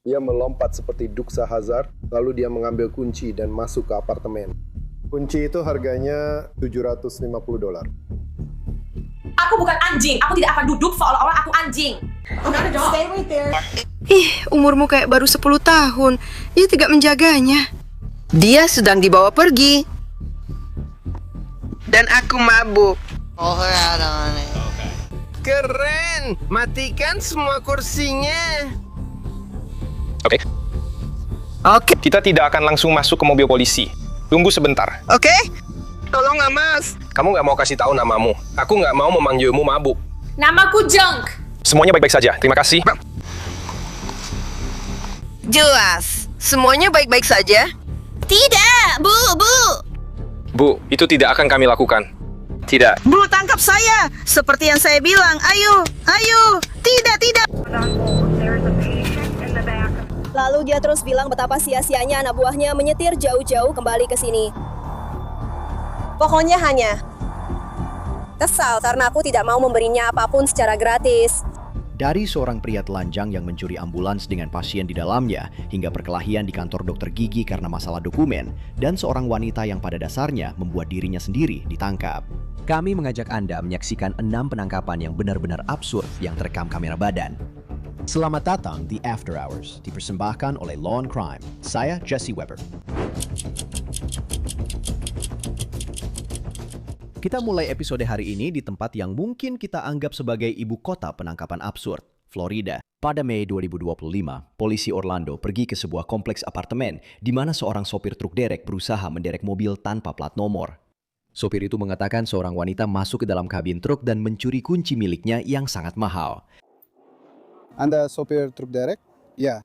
Dia melompat seperti Duksa Hazard, lalu dia mengambil kunci dan masuk ke apartemen. Kunci itu harganya $750. Aku bukan anjing. Aku tidak akan duduk seolah-olah aku anjing. Stay right there. Ih, umurmu kayak baru 10 tahun. Ia tidak menjaganya. Dia sedang dibawa pergi. Dan aku mabuk. Keren! Matikan semua kursinya. Oke. Oke. Kita tidak akan langsung masuk ke mobil polisi. Tunggu sebentar. Oke? Tolong, Mas. Kamu nggak mau kasih tahu namamu. Aku nggak mau memanggilmu mabuk. Namaku Junk. Semuanya baik-baik saja. Terima kasih. Jelas. Semuanya baik-baik saja? Tidak, Bu. Bu, itu tidak akan kami lakukan. Tidak. Bu, tangkap saya. Seperti yang saya bilang. Ayo. Tidak. Lalu dia terus bilang betapa sia-sianya anak buahnya menyetir jauh-jauh kembali ke sini. Pokoknya hanya kesal karena aku tidak mau memberinya apapun secara gratis. Dari seorang pria telanjang yang mencuri ambulans dengan pasien di dalamnya, hingga perkelahian di kantor dokter gigi karena masalah dokumen, dan seorang wanita yang pada dasarnya membuat dirinya sendiri ditangkap. Kami mengajak Anda menyaksikan 6 penangkapan yang benar-benar absurd yang terekam kamera badan. Selamat datang di After Hours, dipersembahkan oleh Law and Crime. Saya Jesse Weber. Kita mulai episode hari ini di tempat yang mungkin kita anggap sebagai ibu kota penangkapan absurd, Florida. Pada Mei 2025, polisi Orlando pergi ke sebuah kompleks apartemen di mana seorang sopir truk derek berusaha menderek mobil tanpa plat nomor. Sopir itu mengatakan seorang wanita masuk ke dalam kabin truk dan mencuri kunci miliknya yang sangat mahal. Anda sopir truk derek? Ya.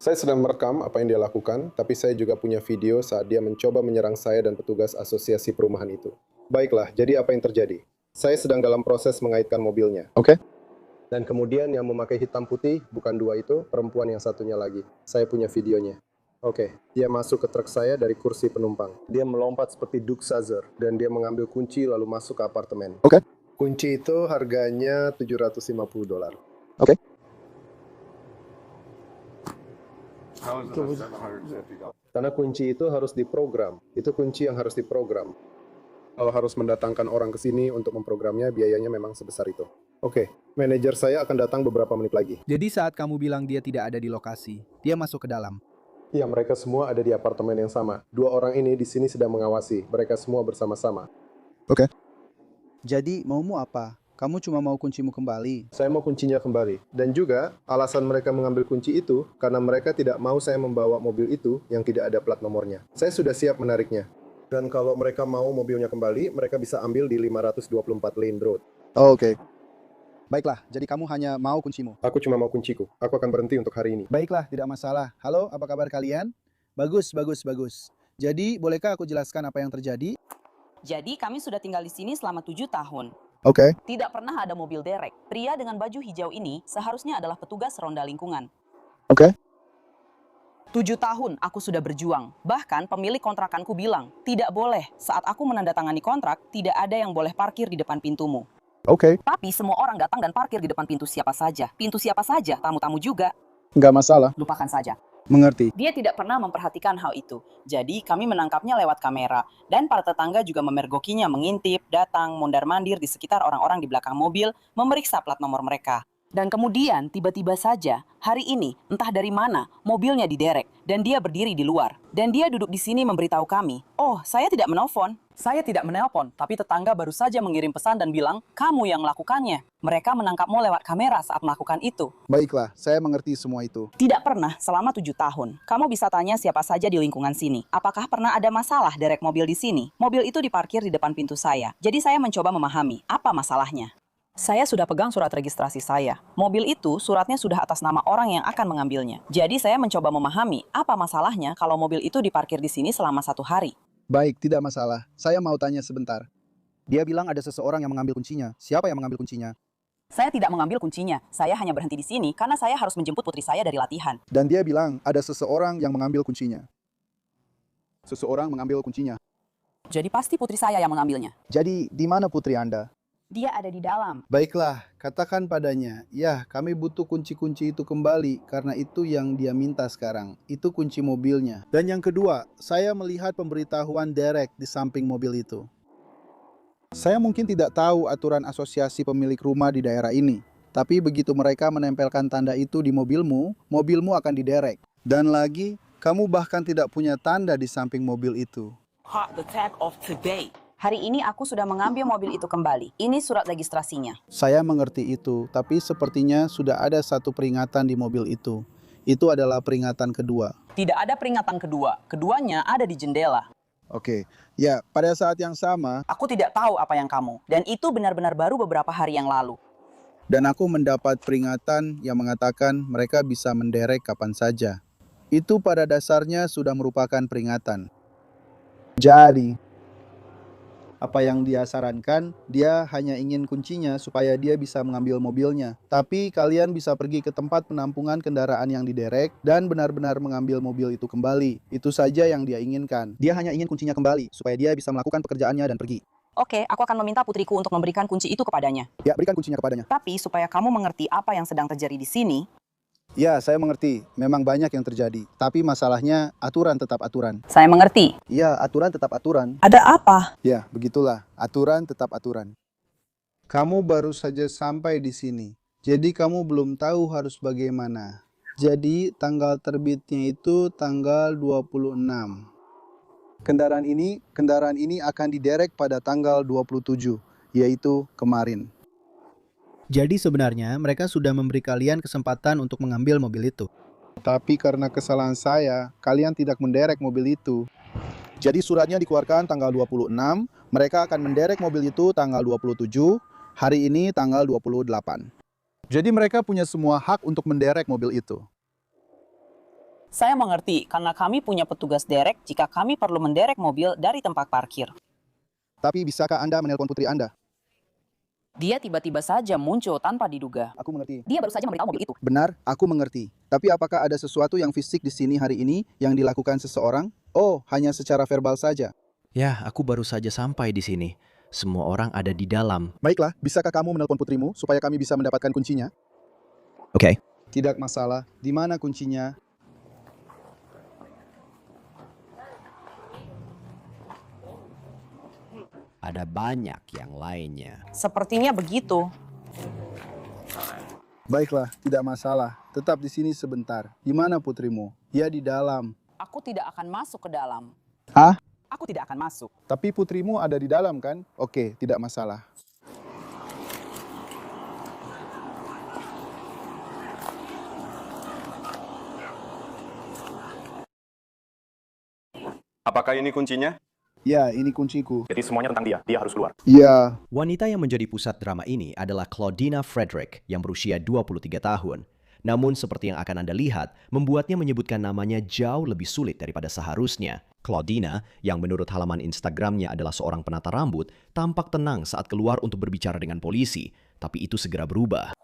Saya sedang merekam apa yang dia lakukan, tapi saya juga punya video saat dia mencoba menyerang saya dan petugas asosiasi perumahan itu. Baiklah, jadi apa yang terjadi? Saya sedang dalam proses mengaitkan mobilnya. Oke. Dan kemudian yang memakai hitam putih, bukan dua itu, perempuan yang satunya lagi. Saya punya videonya. Oke, dia masuk ke truk saya dari kursi penumpang. Dia melompat seperti Duksa Hazard, dan dia mengambil kunci lalu masuk ke apartemen. Oke. Kunci itu harganya $750. Oke. Karena kunci itu harus diprogram. Itu kunci yang harus diprogram. Kalau harus mendatangkan orang ke sini untuk memprogramnya, biayanya memang sebesar itu. Oke, manajer saya akan datang beberapa menit lagi. Jadi saat kamu bilang dia tidak ada di lokasi, dia masuk ke dalam. Ya, mereka semua ada di apartemen yang sama. 2 orang ini di sini sedang mengawasi. Mereka semua bersama-sama. Oke. Jadi maumu apa? Kamu cuma mau kuncimu kembali. Saya mau kuncinya kembali. Dan juga, alasan mereka mengambil kunci itu, karena mereka tidak mau saya membawa mobil itu yang tidak ada plat nomornya. Saya sudah siap menariknya. Dan kalau mereka mau mobilnya kembali, mereka bisa ambil di 524 Lane Road. Oh, oke. Baiklah, jadi kamu hanya mau kuncimu. Aku cuma mau kunciku. Aku akan berhenti untuk hari ini. Baiklah, tidak masalah. Halo, apa kabar kalian? Bagus. Jadi, bolehkah aku jelaskan apa yang terjadi? Jadi kami sudah tinggal di sini selama 7 tahun. Oke. Tidak pernah ada mobil derek. Pria dengan baju hijau ini seharusnya adalah petugas ronda lingkungan. Oke. 7 tahun aku sudah berjuang. Bahkan pemilik kontrakanku bilang, tidak boleh saat aku menandatangani kontrak, tidak ada yang boleh parkir di depan pintumu. Oke. Tapi semua orang datang dan parkir di depan pintu siapa saja. Pintu siapa saja, tamu-tamu juga. Nggak masalah. Lupakan saja. Mengerti. Dia tidak pernah memperhatikan hal itu. Jadi kami menangkapnya lewat kamera. Dan para tetangga juga memergokinya mengintip, datang, mondar-mandir di sekitar orang-orang di belakang mobil, memeriksa plat nomor mereka. Dan kemudian tiba-tiba saja, hari ini, entah dari mana, mobilnya diderek. Dan dia berdiri di luar. Dan dia duduk di sini memberitahu kami, oh, saya tidak menelpon. Saya tidak menelpon, tapi tetangga baru saja mengirim pesan dan bilang, kamu yang melakukannya. Mereka menangkapmu lewat kamera saat melakukan itu. Baiklah, saya mengerti semua itu. Tidak pernah selama 7 tahun. Kamu bisa tanya siapa saja di lingkungan sini. Apakah pernah ada masalah derek mobil di sini? Mobil itu diparkir di depan pintu saya. Jadi saya mencoba memahami, apa masalahnya? Saya sudah pegang surat registrasi saya. Mobil itu suratnya sudah atas nama orang yang akan mengambilnya. Jadi saya mencoba memahami, apa masalahnya kalau mobil itu diparkir di sini selama 1 hari. Baik, tidak masalah. Saya mau tanya sebentar. Dia bilang ada seseorang yang mengambil kuncinya. Siapa yang mengambil kuncinya? Saya tidak mengambil kuncinya. Saya hanya berhenti di sini karena saya harus menjemput putri saya dari latihan. Dan dia bilang ada seseorang yang mengambil kuncinya. Seseorang mengambil kuncinya. Jadi pasti putri saya yang mengambilnya. Jadi, di mana putri Anda? Dia ada di dalam. Baiklah, katakan padanya, ya kami butuh kunci-kunci itu kembali karena itu yang dia minta sekarang. Itu kunci mobilnya. Dan yang kedua, saya melihat pemberitahuan Derek di samping mobil itu. Saya mungkin tidak tahu aturan asosiasi pemilik rumah di daerah ini. Tapi begitu mereka menempelkan tanda itu di mobilmu, mobilmu akan diderek. Dan lagi, kamu bahkan tidak punya tanda di samping mobil itu. Hari ini aku sudah mengambil mobil itu kembali. Ini surat registrasinya. Saya mengerti itu, tapi sepertinya sudah ada satu peringatan di mobil itu. Itu adalah peringatan kedua. Tidak ada peringatan kedua. Keduanya ada di jendela. Oke, ya pada saat yang sama, Aku tidak tahu apa yang kamu. Dan itu benar-benar baru beberapa hari yang lalu. dan aku mendapat peringatan yang mengatakan mereka bisa menderek kapan saja. Itu pada dasarnya sudah merupakan peringatan. Jadi, apa yang dia sarankan, dia hanya ingin kuncinya supaya dia bisa mengambil mobilnya. Tapi kalian bisa pergi ke tempat penampungan kendaraan yang diderek dan benar-benar mengambil mobil itu kembali. Itu saja yang dia inginkan. Dia hanya ingin kuncinya kembali supaya dia bisa melakukan pekerjaannya dan pergi. Oke, aku akan meminta putriku untuk memberikan kunci itu kepadanya. Ya, berikan kuncinya kepadanya. Tapi supaya kamu mengerti apa yang sedang terjadi di sini, Ya, saya mengerti. Memang banyak yang terjadi. Tapi masalahnya, aturan tetap aturan. saya mengerti. Ya, aturan tetap aturan. Ada apa? Ya, begitulah. Aturan tetap aturan. Kamu baru saja sampai di sini. Jadi kamu belum tahu harus bagaimana. Jadi tanggal terbitnya itu tanggal 26. Kendaraan ini akan diderek pada tanggal 27, yaitu kemarin. Jadi sebenarnya mereka sudah memberi kalian kesempatan untuk mengambil mobil itu. Tapi karena kesalahan saya, kalian tidak menderek mobil itu. Jadi suratnya dikeluarkan tanggal 26, mereka akan menderek mobil itu tanggal 27, hari ini tanggal 28. Jadi mereka punya semua hak untuk menderek mobil itu. Saya mengerti, karena kami punya petugas derek jika kami perlu menderek mobil dari tempat parkir. Tapi bisakah Anda menelpon putri Anda? Dia tiba-tiba saja muncul tanpa diduga. Aku mengerti. Dia baru saja memberitahu mobil itu. Benar, aku mengerti. Tapi apakah ada sesuatu yang fisik di sini hari ini yang dilakukan seseorang? Oh, hanya secara verbal saja. Ya, aku baru saja sampai di sini. Semua orang ada di dalam. Baiklah, bisakah kamu menelpon putrimu supaya kami bisa mendapatkan kuncinya? Oke. Tidak masalah. Di mana kuncinya? Ada banyak yang lainnya. Sepertinya begitu. Baiklah, tidak masalah. Tetap di sini sebentar. Di mana putrimu? Dia di dalam. Aku tidak akan masuk ke dalam. Hah? Aku tidak akan masuk. Tapi putrimu ada di dalam kan? Oke, tidak masalah. Apakah ini kuncinya? Ya, ini kunciku. Jadi semuanya tentang dia. Dia harus keluar. Ya. Wanita yang menjadi pusat drama ini adalah Claudina Frederick yang berusia 23 tahun. Namun seperti yang akan Anda lihat, membuatnya menyebutkan namanya jauh lebih sulit daripada seharusnya. Claudina, yang menurut halaman Instagramnya adalah seorang penata rambut, tampak tenang saat keluar untuk berbicara dengan polisi. Tapi itu segera berubah.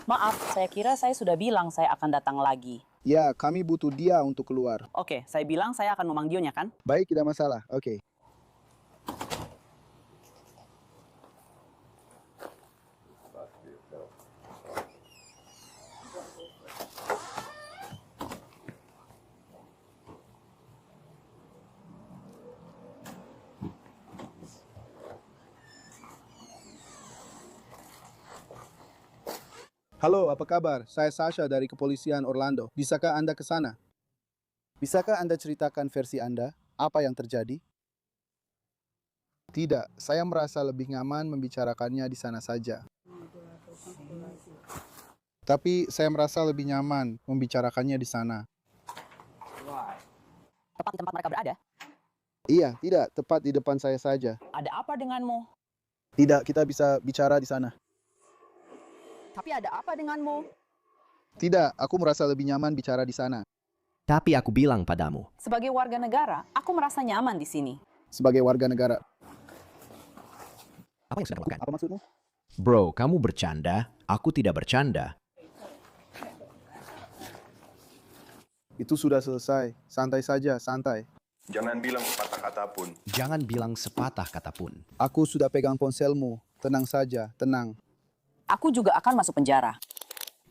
Maaf, saya kira saya sudah bilang saya akan datang lagi. Ya, kami butuh dia untuk keluar. Oke, saya bilang saya akan memanggilnya kan? Baik, tidak masalah. Oke. Halo, apa kabar? Saya Sasha dari Kepolisian Orlando. Bisakah Anda ke sana? Bisakah Anda ceritakan versi Anda? Apa yang terjadi? Tidak, saya merasa lebih nyaman membicarakannya di sana saja. Tapi saya merasa lebih nyaman membicarakannya di sana. Tepat di tempat mereka berada. Iya, tidak, tepat di depan saya saja. Ada apa denganmu? Tidak, kita bisa bicara di sana. Tapi ada apa denganmu? Tidak, aku merasa lebih nyaman bicara di sana. Tapi aku bilang padamu, Sebagai warga negara, aku merasa nyaman di sini. Sebagai warga negara. apa yang sudah lakukan? Apa maksudmu? Bro, kamu bercanda? Aku tidak bercanda. Itu sudah selesai. Santai saja, santai. Jangan bilang patah kata pun. Jangan bilang sepatah kata pun. Aku sudah pegang ponselmu. Tenang saja, tenang. Aku juga akan masuk penjara.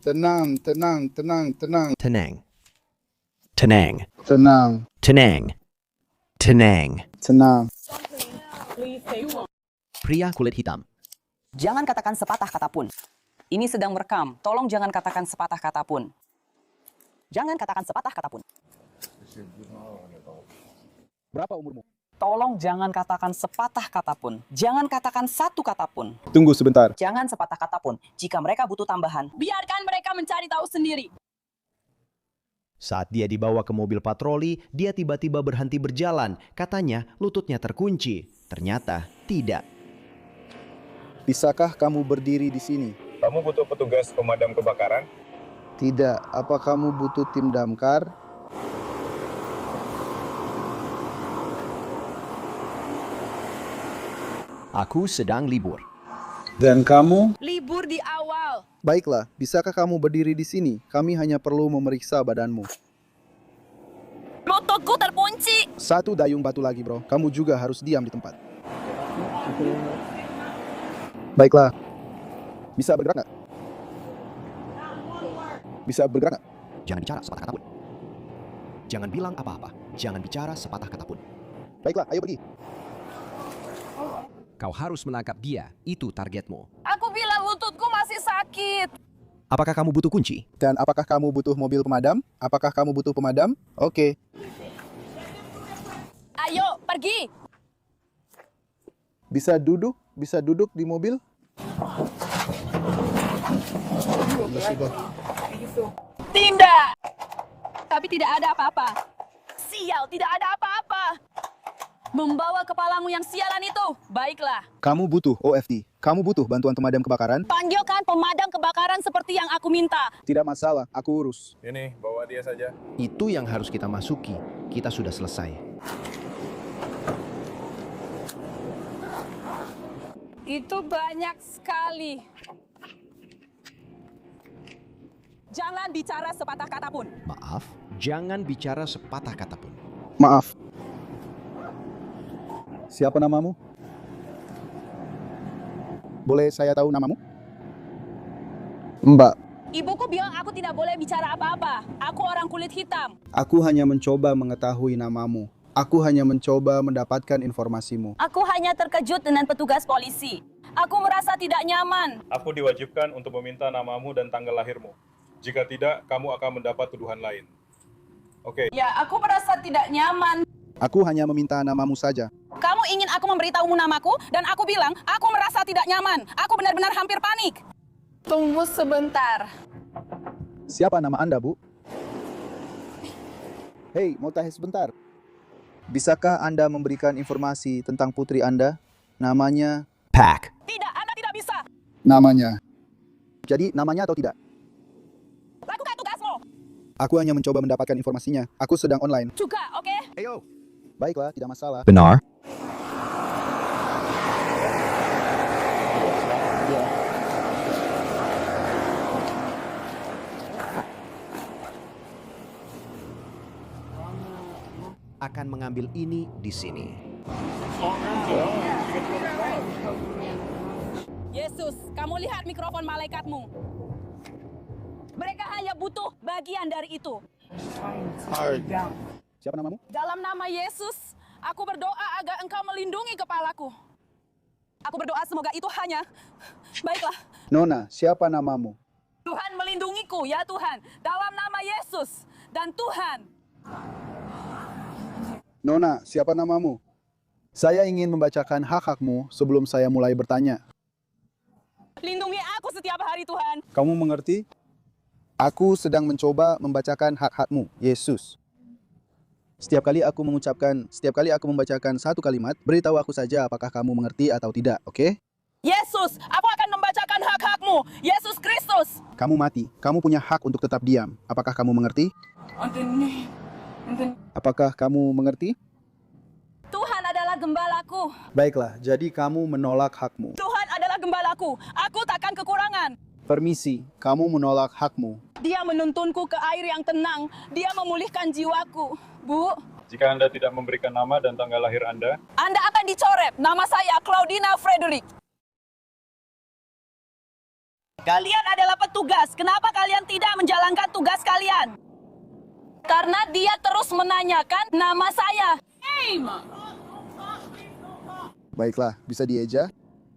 Tenang, tenang, tenang, tenang. Tenang. Tenang. Tenang, Tenang. Tenang. tenang. Pria kulit hitam. Jangan katakan sepatah kata pun. Ini sedang merekam. Tolong jangan katakan sepatah kata pun. Jangan katakan sepatah kata pun. Berapa umurmu? Tolong jangan katakan sepatah kata pun. Jangan katakan satu kata pun. Tunggu sebentar. Jangan sepatah kata pun. Jika mereka butuh tambahan, biarkan mereka mencari tahu sendiri. Saat dia dibawa ke mobil patroli, dia tiba-tiba berhenti berjalan. Katanya lututnya terkunci. Ternyata tidak. Bisakah kamu berdiri di sini? Kamu butuh petugas pemadam kebakaran? Tidak. Apa kamu butuh tim damkar? Aku sedang libur. Dan kamu? Libur di awal. Baiklah, bisakah kamu berdiri di sini? Kami hanya perlu memeriksa badanmu. Lututku terkunci. Satu dayung batu lagi, bro. Kamu juga harus diam di tempat. Baiklah. Bisa bergerak nggak? Bisa bergerak nggak? Jangan bicara sepatah kata pun. Jangan bilang apa-apa. Jangan bicara sepatah kata pun. Baiklah, ayo pergi. Kau harus menangkap dia. Itu targetmu. Aku bilang lututku masih sakit. Apakah kamu butuh kunci? Dan apakah kamu butuh mobil pemadam? Apakah kamu butuh pemadam? Oke. Ayo, pergi. Bisa duduk? Bisa duduk di mobil? Tidak. Tapi tidak ada apa-apa. Sial, tidak ada apa-apa. Membawa kepalamu yang sialan itu. Baiklah. Kamu butuh OFD. Kamu butuh bantuan pemadam kebakaran? Panggilkan pemadam kebakaran seperti yang aku minta. Tidak masalah, aku urus. Ini, bawa dia saja. Itu yang harus kita masuki. Kita sudah selesai. Itu banyak sekali. Jangan bicara sepatah kata pun. Maaf, jangan bicara sepatah kata pun. Maaf. Siapa namamu? Boleh saya tahu namamu? Mbak, Ibuku bilang aku tidak boleh bicara apa-apa. Aku orang kulit hitam. aku hanya mencoba mengetahui namamu. Aku hanya mencoba mendapatkan informasimu. Aku hanya terkejut dengan petugas polisi. Aku merasa tidak nyaman. Aku diwajibkan untuk meminta namamu dan tanggal lahirmu. Jika tidak, kamu akan mendapat tuduhan lain. Oke. Ya, aku merasa tidak nyaman. Aku hanya meminta namamu saja. Kamu ingin aku memberitahumu namaku, dan aku bilang, aku merasa tidak nyaman. Aku benar-benar hampir panik. Tunggu sebentar. Siapa nama Anda, Bu? Hei, mau tanya sebentar. Bisakah Anda memberikan informasi tentang putri Anda? Namanya? Pack. Tidak, Anda tidak bisa. Namanya. Jadi, namanya atau tidak? Lakukan tugasmu. Aku hanya mencoba mendapatkan informasinya. Aku sedang online. Juga, oke? Ayo. Baiklah, tidak masalah. Benar. Akan mengambil ini di sini. Yesus, kamu lihat mikrofon malaikatmu. Mereka hanya butuh bagian dari itu. Siapa namamu? Dalam nama Yesus, aku berdoa agar engkau melindungi kepalaku. Aku berdoa semoga itu hanya... Baiklah, Nona, siapa namamu? Tuhan melindungiku, ya Tuhan. Dalam nama Yesus dan Tuhan. Nona, siapa namamu? Saya ingin membacakan hak-hakmu sebelum saya mulai bertanya. Lindungi aku setiap hari, Tuhan. Kamu mengerti? Aku sedang mencoba membacakan hak-hakmu, Yesus. Setiap kali aku membacakan satu kalimat, beritahu aku saja apakah kamu mengerti atau tidak, oke? Yesus, aku akan membacakan hak-hakmu. Yesus Kristus. Kamu mati, kamu punya hak untuk tetap diam. Apakah kamu mengerti? Apakah kamu mengerti? Tuhan adalah gembalaku. Baiklah, jadi kamu menolak hakmu. Tuhan adalah gembalaku. Aku takkan kekurangan. Permisi, kamu menolak hakmu. Dia menuntunku ke air yang tenang. Dia memulihkan jiwaku. Bu, Jika Anda tidak memberikan nama dan tanggal lahir Anda akan dicoret. Nama saya Claudina Frederick. Kalian adalah petugas. Kenapa kalian tidak menjalankan tugas kalian? Karena dia terus menanyakan nama saya. Baiklah, bisa dieja?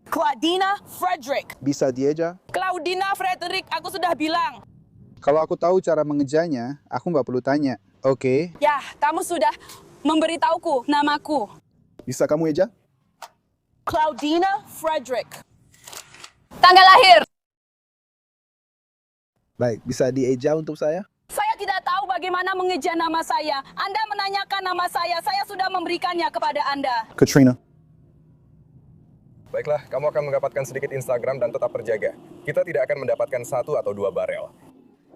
Claudina Frederick. Bisa dieja? Claudina Frederick, aku sudah bilang. Kalau aku tahu cara mengejanya, aku nggak perlu tanya. Oke? Ya, kamu sudah memberitahuku namaku. Bisa kamu eja? Claudina Frederick. Tanggal lahir. Baik, bisa dieja untuk saya? Saya tidak tahu bagaimana mengeja nama saya. Anda menanyakan nama saya sudah memberikannya kepada Anda. Katrina. Baiklah, kamu akan mendapatkan sedikit Instagram dan tetap berjaga. Kita tidak akan mendapatkan 1 atau 2 barel.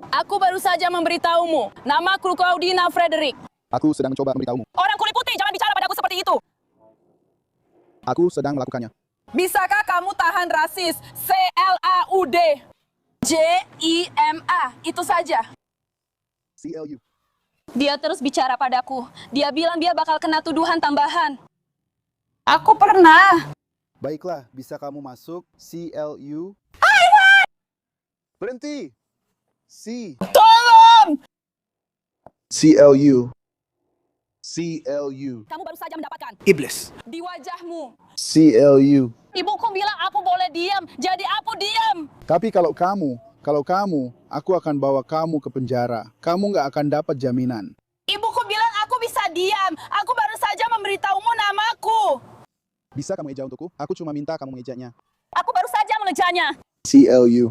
Aku baru saja memberitahumu. Namaku Claudina Frederick. Aku sedang mencoba memberitahumu. Orang kulit putih, jangan bicara padaku seperti itu. Aku sedang melakukannya. Bisakah kamu tahan rasis? CLAUD. JIMA. Itu saja. CLU. Dia terus bicara padaku. Dia bilang dia bakal kena tuduhan tambahan. Aku pernah. Baiklah, bisa kamu masuk CLU? Berhenti! C. Tolong! CLU. CLU. Kamu baru saja mendapatkan. Iblis. Di wajahmu. CLU. Ibuku bilang aku boleh diam. Jadi aku diam. Tapi kalau kamu, aku akan bawa kamu ke penjara. Kamu nggak akan dapat jaminan. Ibuku bilang aku bisa diam. Aku baru saja memberitahumu namaku. Bisa kamu eja untukku? Aku cuma minta kamu mengejanya. Aku baru saja mengejanya. CLU.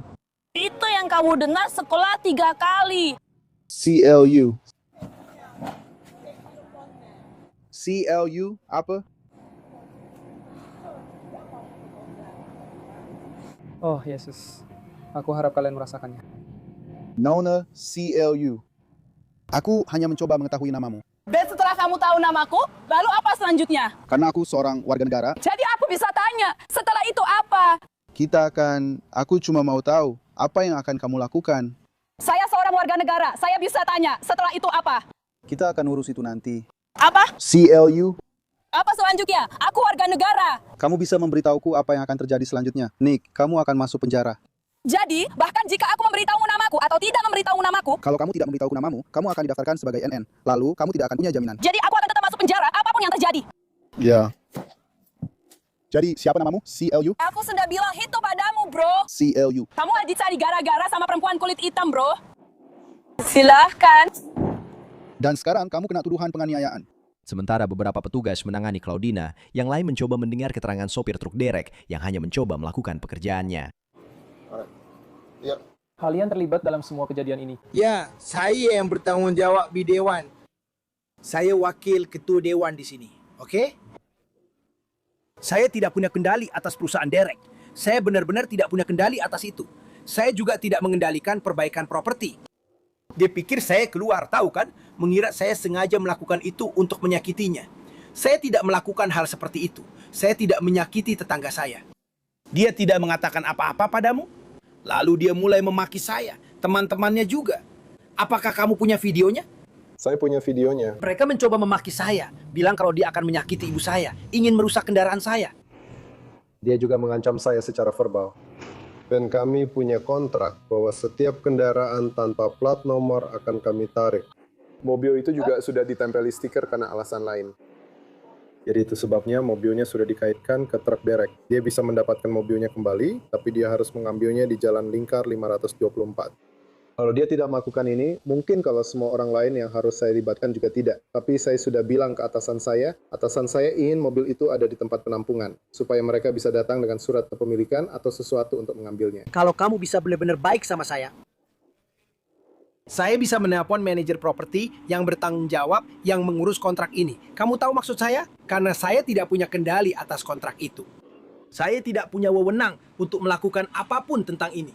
Itu yang kamu dengar sekolah 3 kali. CLU. CLU apa? Oh, Yesus. Aku harap kalian merasakannya. Nona CLU. Aku hanya mencoba mengetahui namamu. Dan setelah kamu tahu namaku, lalu apa selanjutnya? Karena aku seorang warga negara, Jadi aku bisa tanya, setelah itu apa? aku cuma mau tahu apa yang akan kamu lakukan. Saya seorang warga negara, saya bisa tanya, setelah itu apa? Kita akan urus itu nanti. Apa? CLU. Apa selanjutnya? Aku warga negara. Kamu bisa memberitahuku apa yang akan terjadi selanjutnya. Nick, kamu akan masuk penjara. Jadi, bahkan jika aku memberitahu namaku atau tidak memberitahu namaku, Kalau kamu tidak memberitahu namamu, kamu akan didaftarkan sebagai NN. Lalu, kamu tidak akan punya jaminan. jadi aku akan tetap masuk penjara, apapun yang terjadi. Ya. Jadi, siapa namamu? CLU? Aku sudah bilang itu padamu, bro. CLU. Kamu lagi dicari gara-gara sama perempuan kulit hitam, bro. Silahkan. Dan sekarang kamu kena tuduhan penganiayaan. Sementara beberapa petugas menangani Claudina, yang lain mencoba mendengar keterangan sopir truk derek yang hanya mencoba melakukan pekerjaannya. Ya. Kalian terlibat dalam semua kejadian ini. Ya, saya yang bertanggung jawab di Dewan. Saya wakil ketua Dewan di sini, oke? Saya tidak punya kendali atas perusahaan derek. Saya benar-benar tidak punya kendali atas itu. Saya juga tidak mengendalikan perbaikan properti. Dia pikir saya keluar, tahu kan? Mengira saya sengaja melakukan itu untuk menyakitinya. Saya tidak melakukan hal seperti itu. Saya tidak menyakiti tetangga saya. Dia tidak mengatakan apa-apa padamu? Lalu dia mulai memaki saya, teman-temannya juga. Apakah kamu punya videonya? Saya punya videonya. Mereka mencoba memaki saya, bilang kalau dia akan menyakiti ibu saya, ingin merusak kendaraan saya. Dia juga mengancam saya secara verbal. Dan kami punya kontrak bahwa setiap kendaraan tanpa plat nomor akan kami tarik. Mobil itu juga sudah ditempeli stiker karena alasan lain. Jadi itu sebabnya mobilnya sudah dikaitkan ke truk derek. Dia bisa mendapatkan mobilnya kembali, tapi dia harus mengambilnya di Jalan Lingkar 524. Kalau dia tidak melakukan ini, mungkin kalau semua orang lain yang harus saya libatkan juga tidak. Tapi saya sudah bilang ke atasan saya ingin mobil itu ada di tempat penampungan, supaya mereka bisa datang dengan surat kepemilikan atau sesuatu untuk mengambilnya. Kalau kamu bisa benar-benar baik sama saya bisa menelpon manajer properti yang bertanggung jawab yang mengurus kontrak ini. Kamu tahu maksud saya? Karena saya tidak punya kendali atas kontrak itu. Saya tidak punya wewenang untuk melakukan apapun tentang ini.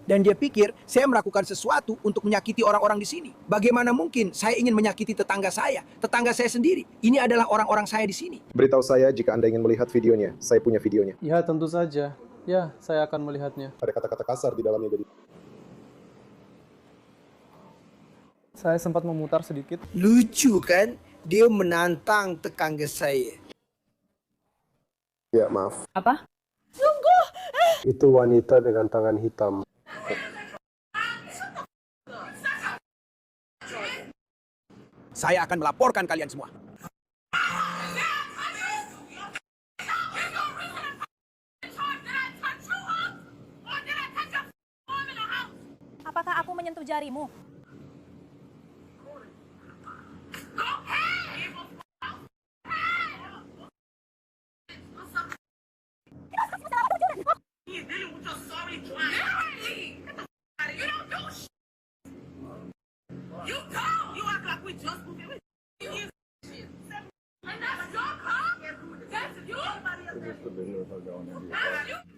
Dan dia pikir saya melakukan sesuatu untuk menyakiti orang-orang di sini. Bagaimana mungkin saya ingin menyakiti tetangga saya sendiri. Ini adalah orang-orang saya di sini. Beritahu saya jika Anda ingin melihat videonya. Saya punya videonya. Ya, tentu saja. Ya, saya akan melihatnya. Ada kata-kata kasar di dalamnya jadi. Saya sempat memutar sedikit. Lucu kan? Dia menantang tetangga saya. Ya, maaf. Apa? Itu wanita dengan tangan hitam. Saya akan melaporkan kalian semua. Apakah aku menyentuh jarimu?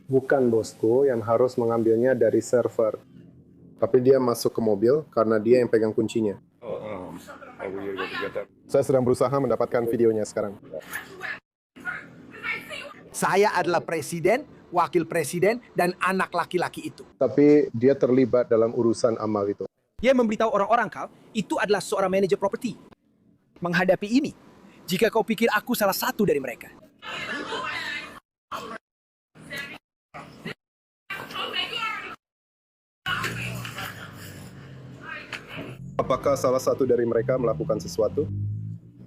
Bukan bosku yang harus mengambilnya dari server. Tapi dia masuk ke mobil karena dia yang pegang kuncinya. Saya sedang berusaha mendapatkan videonya sekarang. Saya adalah presiden, wakil presiden, dan anak laki-laki itu. Tapi dia terlibat dalam urusan amal itu. Dia memberitahu orang-orang kau, itu adalah seorang manajer properti. Menghadapi ini, jika kau pikir aku salah satu dari mereka. Apakah salah satu dari mereka melakukan sesuatu?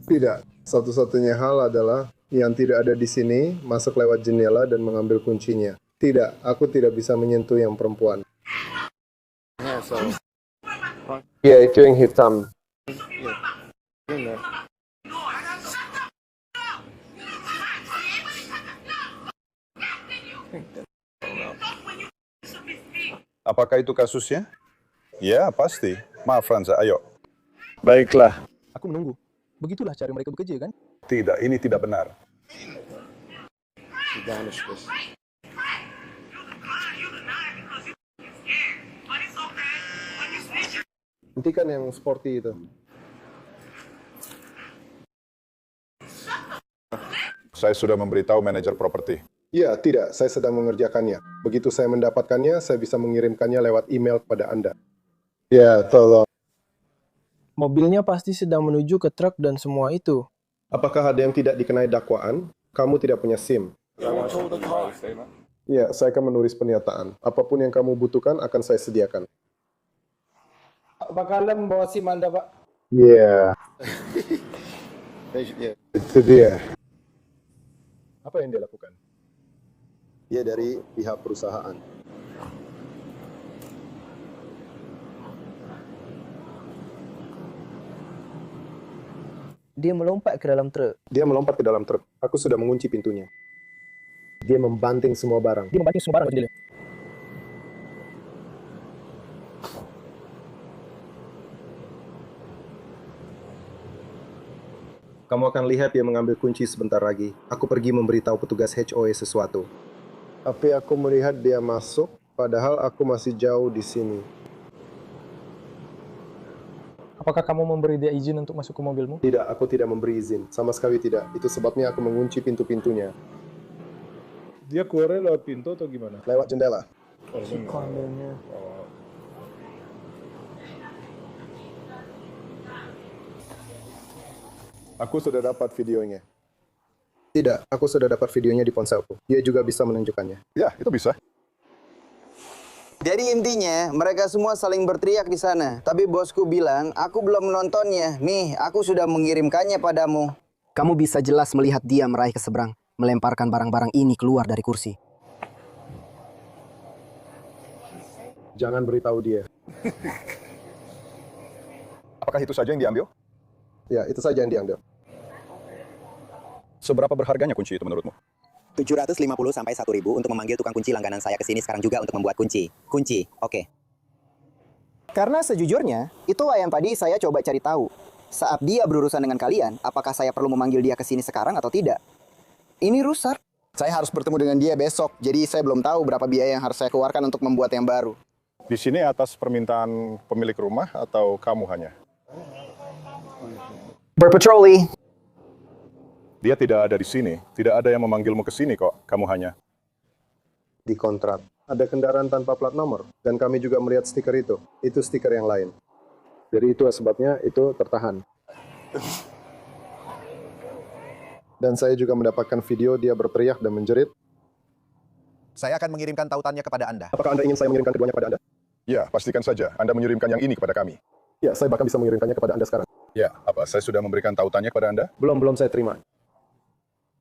Tidak. Satu-satunya hal adalah yang tidak ada di sini masuk lewat jendela dan mengambil kuncinya. Tidak, aku tidak bisa menyentuh yang perempuan. Ya, itu yang hitam. Apakah itu kasusnya? Ya, pasti. Maaf, Franza, ayo. Baiklah. Aku menunggu. Begitulah cara mereka bekerja, kan? Tidak, ini tidak benar. Hentikan yang sporty itu. Saya sudah memberitahu manajer properti. Ya, tidak. Saya sedang mengerjakannya. Begitu saya mendapatkannya, saya bisa mengirimkannya lewat email kepada Anda. Ya, tolong. Mobilnya pasti sedang menuju ke truk dan semua itu. Apakah ada yang tidak dikenai dakwaan? Kamu tidak punya SIM. Ya, saya akan menulis pernyataan. Apapun yang kamu butuhkan akan saya sediakan. Apakah Anda membawa SIM Anda, Pak? Ya. Itu dia. Apa yang dia lakukan? Dia dari pihak perusahaan. Dia melompat ke dalam truk. Dia melompat ke dalam truk. Aku sudah mengunci pintunya. Dia membanting semua barang. Dia membanting semua barang jendela. Kamu akan lihat dia mengambil kunci sebentar lagi. Aku pergi memberitahu petugas HOA sesuatu. Tapi aku melihat dia masuk, padahal aku masih jauh di sini. Apakah kamu memberi dia izin untuk masuk ke mobilmu? Tidak, aku tidak memberi izin. Sama sekali tidak. Itu sebabnya aku mengunci pintu-pintunya. Dia keluar lewat pintu atau gimana? Lewat jendela. Aku sudah dapat videonya. Tidak, aku sudah dapat videonya di ponselku. Dia juga bisa menunjukkannya. Ya, itu bisa. Jadi intinya, mereka semua saling berteriak di sana. Tapi bosku bilang, aku belum menontonnya. Nih, aku sudah mengirimkannya padamu. Kamu bisa jelas melihat dia meraih ke seberang, melemparkan barang-barang ini keluar dari kursi. Jangan beritahu dia. Apakah itu saja yang diambil? Ya, itu saja yang diambil. Seberapa berharganya kunci itu menurutmu? 750 sampai 1.000 untuk memanggil tukang kunci langganan saya ke sini sekarang juga untuk membuat kunci. Kunci, oke. Karena sejujurnya, itu yang tadi saya coba cari tahu. Saat dia berurusan dengan kalian, apakah saya perlu memanggil dia ke sini sekarang atau tidak? Ini rusak. Saya harus bertemu dengan dia besok, jadi saya belum tahu berapa biaya yang harus saya keluarkan untuk membuat yang baru. Di sini atas permintaan pemilik rumah atau kamu hanya? Berpatroli. Dia tidak ada di sini. Tidak ada yang memanggilmu ke sini kok. Kamu hanya di kontrak. Ada kendaraan tanpa plat nomor. Dan kami juga melihat stiker itu. Itu stiker yang lain. Jadi itu sebabnya itu tertahan. Dan saya juga mendapatkan video dia berteriak dan menjerit. Saya akan mengirimkan tautannya kepada Anda. Apakah Anda ingin saya mengirimkan keduanya kepada Anda? Ya, pastikan saja. Anda mengirimkan yang ini kepada kami. Ya, saya bahkan bisa mengirimkannya kepada Anda sekarang. Ya, apa? Saya sudah memberikan tautannya kepada Anda? Belum saya terima.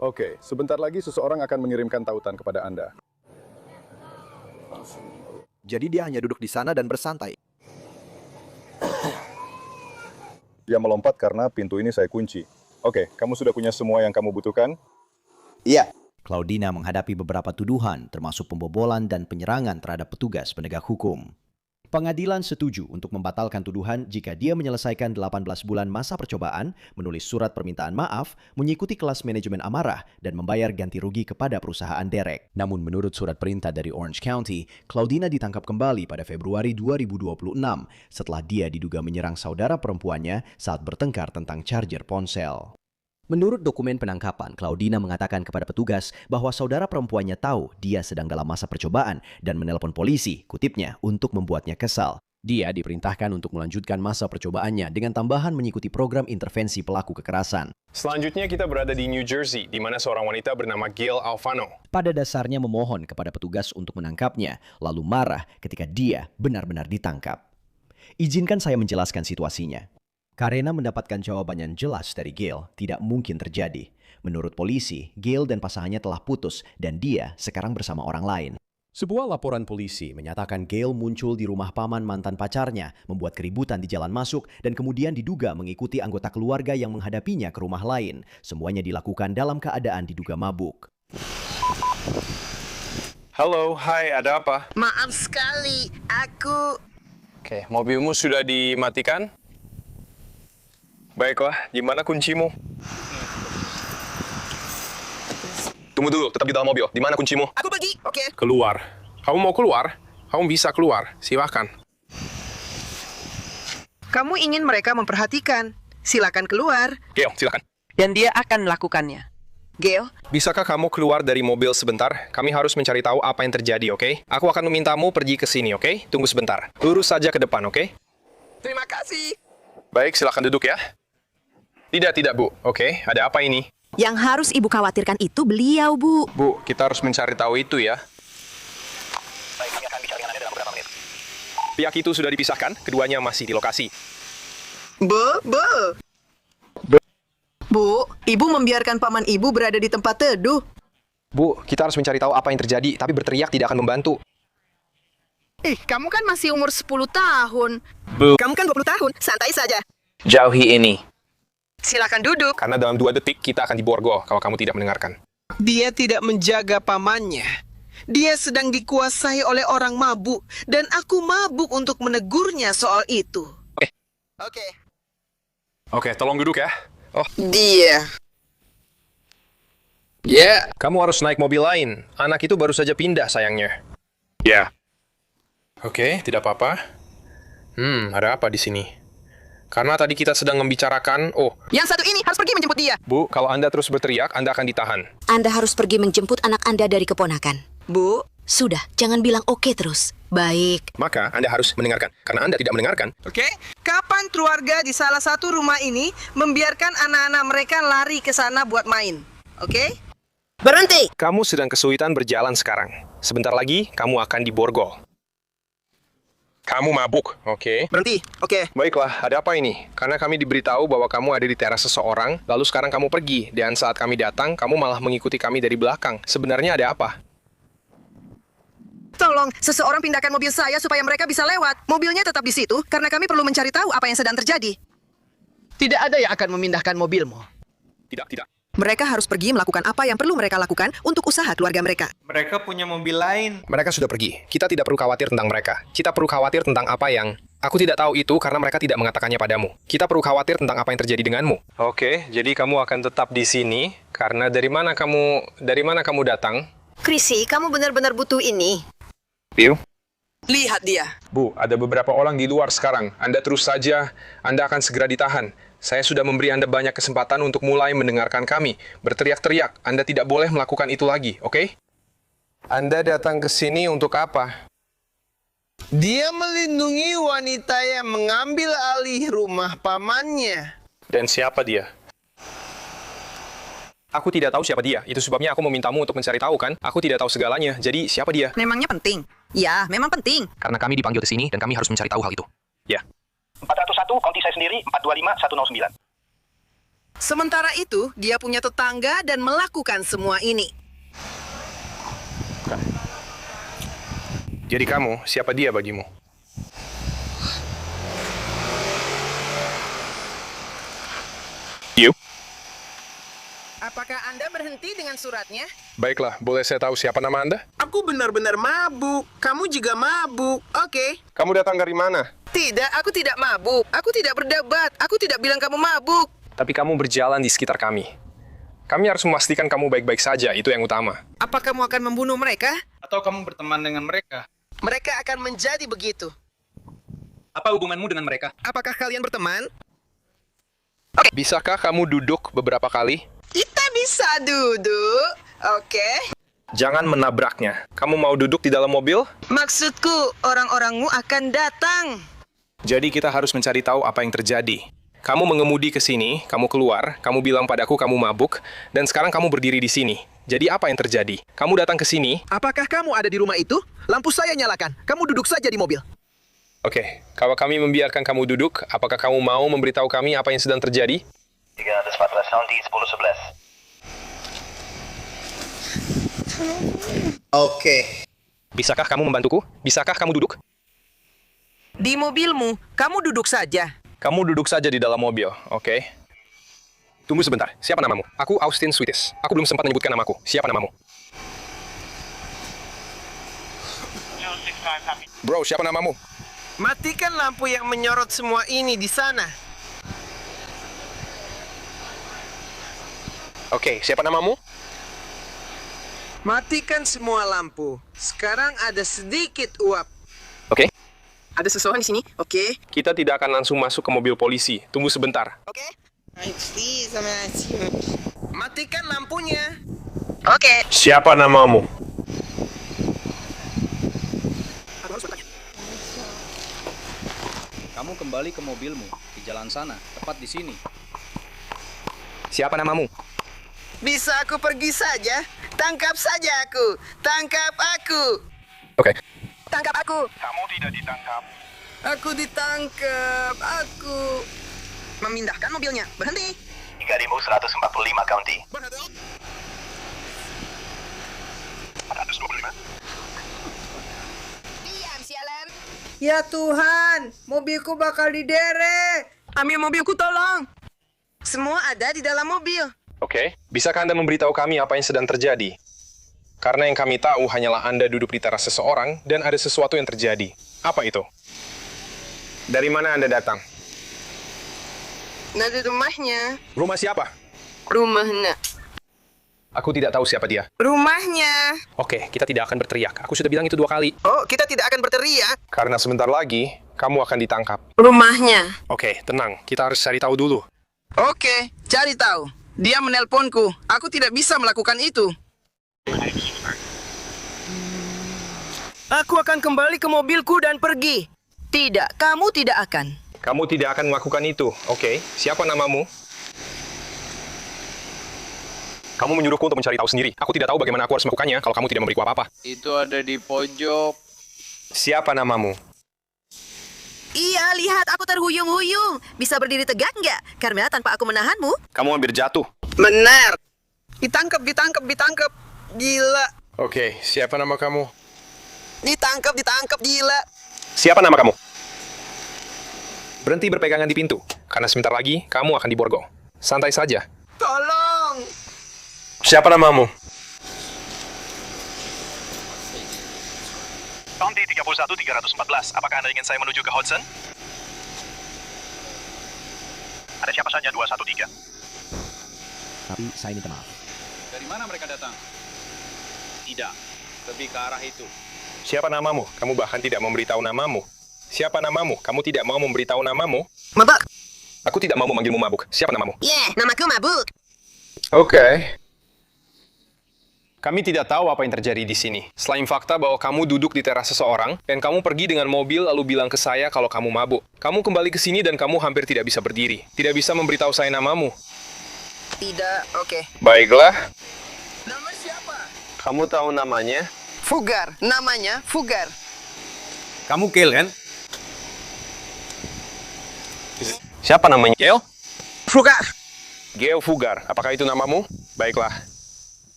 Oke, sebentar lagi seseorang akan mengirimkan tautan kepada Anda. Jadi dia hanya duduk di sana dan bersantai. Dia melompat karena pintu ini saya kunci. Oke, kamu sudah punya semua yang kamu butuhkan? Iya. Claudina menghadapi beberapa tuduhan, termasuk pembobolan dan penyerangan terhadap petugas penegak hukum. Pengadilan setuju untuk membatalkan tuduhan jika dia menyelesaikan 18 bulan masa percobaan, menulis surat permintaan maaf, mengikuti kelas manajemen amarah, dan membayar ganti rugi kepada perusahaan Derek. Namun menurut surat perintah dari Orange County, Claudina ditangkap kembali pada Februari 2026 setelah dia diduga menyerang saudara perempuannya saat bertengkar tentang charger ponsel. Menurut dokumen penangkapan, Claudina mengatakan kepada petugas bahwa saudara perempuannya tahu dia sedang dalam masa percobaan dan menelpon polisi, kutipnya, untuk membuatnya kesal. Dia diperintahkan untuk melanjutkan masa percobaannya dengan tambahan mengikuti program intervensi pelaku kekerasan. Selanjutnya kita berada di New Jersey, di mana seorang wanita bernama Gail Alfano. Pada dasarnya memohon kepada petugas untuk menangkapnya, lalu marah ketika dia benar-benar ditangkap. Izinkan saya menjelaskan situasinya. Karena mendapatkan jawaban yang jelas dari Gail, tidak mungkin terjadi. Menurut polisi, Gail dan pasangannya telah putus dan dia sekarang bersama orang lain. Sebuah laporan polisi menyatakan Gail muncul di rumah paman mantan pacarnya, membuat keributan di jalan masuk, dan kemudian diduga mengikuti anggota keluarga yang menghadapinya ke rumah lain. Semuanya dilakukan dalam keadaan diduga mabuk. Halo, hai, ada apa? Maaf sekali, aku... Oke, mobilmu sudah dimatikan? Baiklah, gimana kuncimu? Tunggu dulu, tetap di dalam mobil. Di mana kuncimu? Aku pergi, oke. Keluar. Kamu mau keluar? Kamu bisa keluar. Silakan. Kamu ingin mereka memperhatikan. Silakan keluar. Gail, silakan. Dan dia akan melakukannya. Gail? Bisakah kamu keluar dari mobil sebentar? Kami harus mencari tahu apa yang terjadi, oke? Aku akan memintamu pergi ke sini, oke? Tunggu sebentar. Lurus saja ke depan, oke? Terima kasih. Baik, silakan duduk ya. Tidak, Bu. Oke, ada apa ini? Yang harus Ibu khawatirkan itu beliau, Bu. Bu, kita harus mencari tahu itu ya. Pihak itu sudah dipisahkan, keduanya masih di lokasi. Bu, Ibu membiarkan paman Ibu berada di tempat teduh. Bu, kita harus mencari tahu apa yang terjadi, tapi berteriak tidak akan membantu. Kamu kan masih umur 10 tahun. Bu. Kamu kan 20 tahun, santai saja. Jauhi ini. Silakan duduk. Karena dalam 2 detik kita akan diborgol kalau kamu tidak mendengarkan. Dia tidak menjaga pamannya. Dia sedang dikuasai oleh orang mabuk, dan aku mabuk untuk menegurnya soal itu. Oke, tolong duduk ya. Oh. Dia. Ya. Kamu harus naik mobil lain. Anak itu baru saja pindah sayangnya. Ya. Oke, tidak apa-apa. Ada apa di sini? Karena tadi kita sedang membicarakan, Yang satu ini harus pergi menjemput dia. Bu, kalau Anda terus berteriak, Anda akan ditahan. Anda harus pergi menjemput anak Anda dari keponakan. Bu. Sudah, jangan bilang oke terus. Baik. Maka Anda harus mendengarkan. Karena Anda tidak mendengarkan. Oke? Kapan keluarga di salah satu rumah ini membiarkan anak-anak mereka lari ke sana buat main? Oke? Berhenti! Kamu sedang kesulitan berjalan sekarang. Sebentar lagi, kamu akan diborgol. Kamu mabuk, oke? Berhenti, oke. Baiklah, ada apa ini? Karena kami diberitahu bahwa kamu ada di teras seseorang, lalu sekarang kamu pergi, dan saat kami datang, kamu malah mengikuti kami dari belakang. Sebenarnya ada apa? Tolong, seseorang pindahkan mobil saya supaya mereka bisa lewat. Mobilnya tetap di situ, karena kami perlu mencari tahu apa yang sedang terjadi. Tidak ada yang akan memindahkan mobilmu. Tidak. Mereka harus pergi melakukan apa yang perlu mereka lakukan untuk usaha keluarga mereka. Mereka punya mobil lain. Mereka sudah pergi. Kita tidak perlu khawatir tentang mereka. Kita perlu khawatir tentang apa yang... Aku tidak tahu itu karena mereka tidak mengatakannya padamu. Kita perlu khawatir tentang apa yang terjadi denganmu. Oke, jadi kamu akan tetap di sini karena dari mana kamu datang? Chrissy, kamu benar-benar butuh ini. Piu? Lihat dia. Bu, ada beberapa orang di luar sekarang. Anda terus saja, Anda akan segera ditahan. Saya sudah memberi Anda banyak kesempatan untuk mulai mendengarkan kami. Berteriak-teriak, Anda tidak boleh melakukan itu lagi, oke? Anda datang ke sini untuk apa? Dia melindungi wanita yang mengambil alih rumah pamannya. Dan siapa dia? Aku tidak tahu siapa dia. Itu sebabnya aku memintamu untuk mencari tahu kan? Aku tidak tahu segalanya. Jadi siapa dia? Memangnya penting? Ya, memang penting. Karena kami dipanggil ke sini dan kami harus mencari tahu hal itu. Ya. 401, konti saya sendiri, 425-109. Sementara itu, dia punya tetangga dan melakukan semua ini. Jadi kamu, siapa dia bagimu? You? Apakah Anda berhenti dengan suratnya? Baiklah, boleh saya tahu siapa nama Anda? Aku benar-benar mabuk. Kamu juga mabuk. Oke. Kamu datang dari mana? Tidak, aku tidak mabuk. Aku tidak berdebat. Aku tidak bilang kamu mabuk. Tapi kamu berjalan di sekitar kami. Kami harus memastikan kamu baik-baik saja, itu yang utama. Apa kamu akan membunuh mereka? Atau kamu berteman dengan mereka? Mereka akan menjadi begitu. Apa hubunganmu dengan mereka? Apakah kalian berteman? Bisakah kamu duduk beberapa kali? Kita bisa duduk. Oke. Jangan menabraknya. Kamu mau duduk di dalam mobil? Maksudku, orang-orangmu akan datang. Jadi kita harus mencari tahu apa yang terjadi. Kamu mengemudi ke sini, kamu keluar, kamu bilang padaku kamu mabuk, dan sekarang kamu berdiri di sini. Jadi apa yang terjadi? Kamu datang ke sini. Apakah kamu ada di rumah itu? Lampu saya nyalakan. Kamu duduk saja di mobil. Oke, kalau kami membiarkan kamu duduk, apakah kamu mau memberitahu kami apa yang sedang terjadi? 314 County 1011. Oke. Bisakah kamu membantuku? Bisakah kamu duduk? Di mobilmu, kamu duduk saja. Kamu duduk saja di dalam mobil, oke? Tunggu sebentar, siapa namamu? Aku Austin Sweetis. Aku belum sempat menyebutkan namaku. Siapa namamu? Bro, siapa namamu? Matikan lampu yang menyorot semua ini di sana. Oke, siapa namamu? Matikan semua lampu. Sekarang ada sedikit uap. Oke. Ada seseorang di sini? Oke. Kita tidak akan langsung masuk ke mobil polisi. Tunggu sebentar. Matikan lampunya. Oke. Siapa namamu? Kamu kembali ke mobilmu di jalan sana, tepat di sini. Siapa namamu? Bisa aku pergi saja? Tangkap saja aku. Tangkap aku. Oke. Tangkap aku. Kamu tidak ditangkap. Aku ditangkap. Aku memindahkan mobilnya. Berhenti. 3145 County. 425. Diam, sialan. Ya Tuhan, mobilku bakal diderek. Ambil mobilku, tolong. Semua ada di dalam mobil. Oke. Bisakah Anda memberitahu kami apa yang sedang terjadi? Karena yang kami tahu hanyalah Anda duduk di teras seseorang dan ada sesuatu yang terjadi. Apa itu? Dari mana Anda datang? Dari rumahnya. Rumah siapa? Rumahnya. Aku tidak tahu siapa dia. Rumahnya. Oke, kita tidak akan berteriak. Aku sudah bilang itu 2 kali. Oh, kita tidak akan berteriak. Karena sebentar lagi, kamu akan ditangkap. Rumahnya. Oke, tenang. Kita harus cari tahu dulu. Oke, cari tahu. Dia menelponku. Aku tidak bisa melakukan itu. Aku akan kembali ke mobilku dan pergi. Tidak, kamu tidak akan. Kamu tidak akan melakukan itu. Oke, siapa namamu? Kamu menyuruhku untuk mencari tahu sendiri. Aku tidak tahu bagaimana aku harus melakukannya kalau kamu tidak memberiku apa-apa. Itu ada di pojok. Siapa namamu? Iya, lihat aku terhuyung-huyung. Bisa berdiri tegak nggak? Carmela tanpa aku menahanmu. Kamu hampir jatuh. Benar. Ditangkap. Gila. Oke, siapa nama kamu? Ditangkap, gila. Siapa nama kamu? Berhenti berpegangan di pintu, karena sebentar lagi kamu akan diborgol. Santai saja. Tolong. Siapa namamu? County 31314. Apakah Anda ingin saya menuju ke Hudson? Ada siapa saja 213? Tapi saya minta maaf. Dari mana mereka datang? Tidak, lebih ke arah itu. Siapa namamu? Kamu bahkan tidak memberitahu namamu. Siapa namamu? Kamu tidak mau memberitahu namamu? Mabuk. Aku tidak mau memanggilmu mabuk. Siapa namamu? Namaku Mabuk. Oke. Kami tidak tahu apa yang terjadi di sini. Selain fakta bahwa kamu duduk di teras seseorang, dan kamu pergi dengan mobil lalu bilang ke saya kalau kamu mabuk. Kamu kembali ke sini dan kamu hampir tidak bisa berdiri. Tidak bisa memberitahu saya namamu. Tidak, oke. Baiklah. Nama siapa? Kamu tahu namanya? Fugar. Namanya Fugar. Kamu Gale, kan? Siapa namanya? Gale? Fugar. Gale Fugar, apakah itu namamu? Baiklah.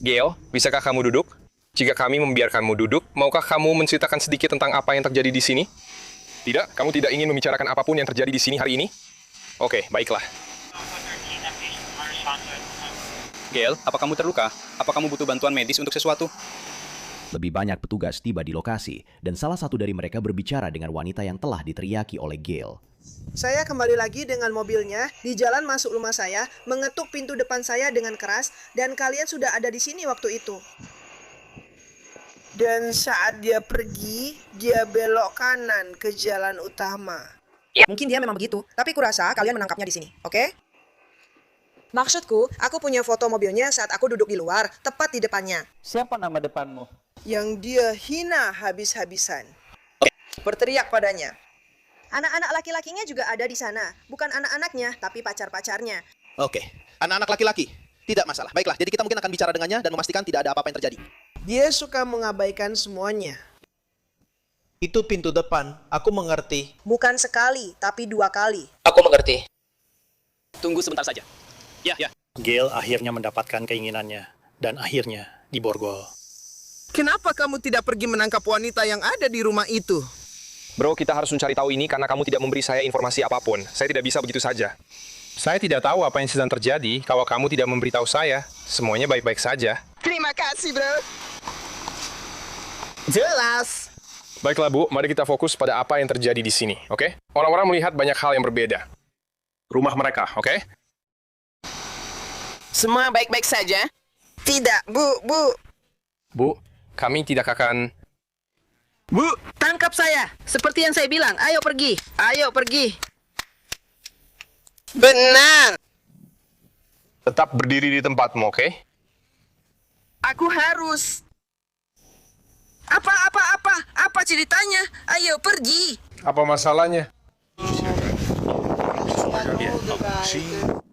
Gale, bisakah kamu duduk? Jika kami membiarkanmu duduk, maukah kamu menceritakan sedikit tentang apa yang terjadi di sini? Tidak? Kamu tidak ingin membicarakan apapun yang terjadi di sini hari ini? Oke, baiklah. Gale, apa kamu terluka? Apa kamu butuh bantuan medis untuk sesuatu? Lebih banyak petugas tiba di lokasi, dan salah satu dari mereka berbicara dengan wanita yang telah diteriaki oleh Gale. Saya kembali lagi dengan mobilnya di jalan masuk rumah saya, mengetuk pintu depan saya dengan keras, dan kalian sudah ada di sini waktu itu. Dan saat dia pergi, dia belok kanan ke jalan utama. Mungkin dia memang begitu, tapi kurasa kalian menangkapnya di sini, oke? Maksudku, aku punya foto mobilnya saat aku duduk di luar, tepat di depannya. Siapa nama depanmu? Yang dia hina habis-habisan. Berteriak padanya. Anak-anak laki-lakinya juga ada di sana. Bukan anak-anaknya, tapi pacar-pacarnya. Oke, anak-anak laki-laki. Tidak masalah. Baiklah, jadi kita mungkin akan bicara dengannya dan memastikan tidak ada apa-apa yang terjadi. Dia suka mengabaikan semuanya. Itu pintu depan, aku mengerti. Bukan sekali, tapi 2 kali. Aku mengerti. Tunggu sebentar saja. Ya. Gale akhirnya mendapatkan keinginannya, dan akhirnya diborgol. Kenapa kamu tidak pergi menangkap wanita yang ada di rumah itu? Bro, kita harus mencari tahu ini karena kamu tidak memberi saya informasi apapun. Saya tidak bisa begitu saja. Saya tidak tahu apa yang sedang terjadi kalau kamu tidak memberitahu saya. Semuanya baik-baik saja. Terima kasih, bro. Jelas. Baiklah, Bu. Mari kita fokus pada apa yang terjadi di sini, oke? Orang-orang melihat banyak hal yang berbeda. Rumah mereka, oke? Semua baik-baik saja? Tidak, Bu. Bu, kami tidak akan... Bu, tangkap saya. Seperti yang saya bilang, ayo pergi. Ayo pergi. Benar. Tetap berdiri di tempatmu, oke? Aku harus. Apa ceritanya? Ayo pergi. Apa masalahnya?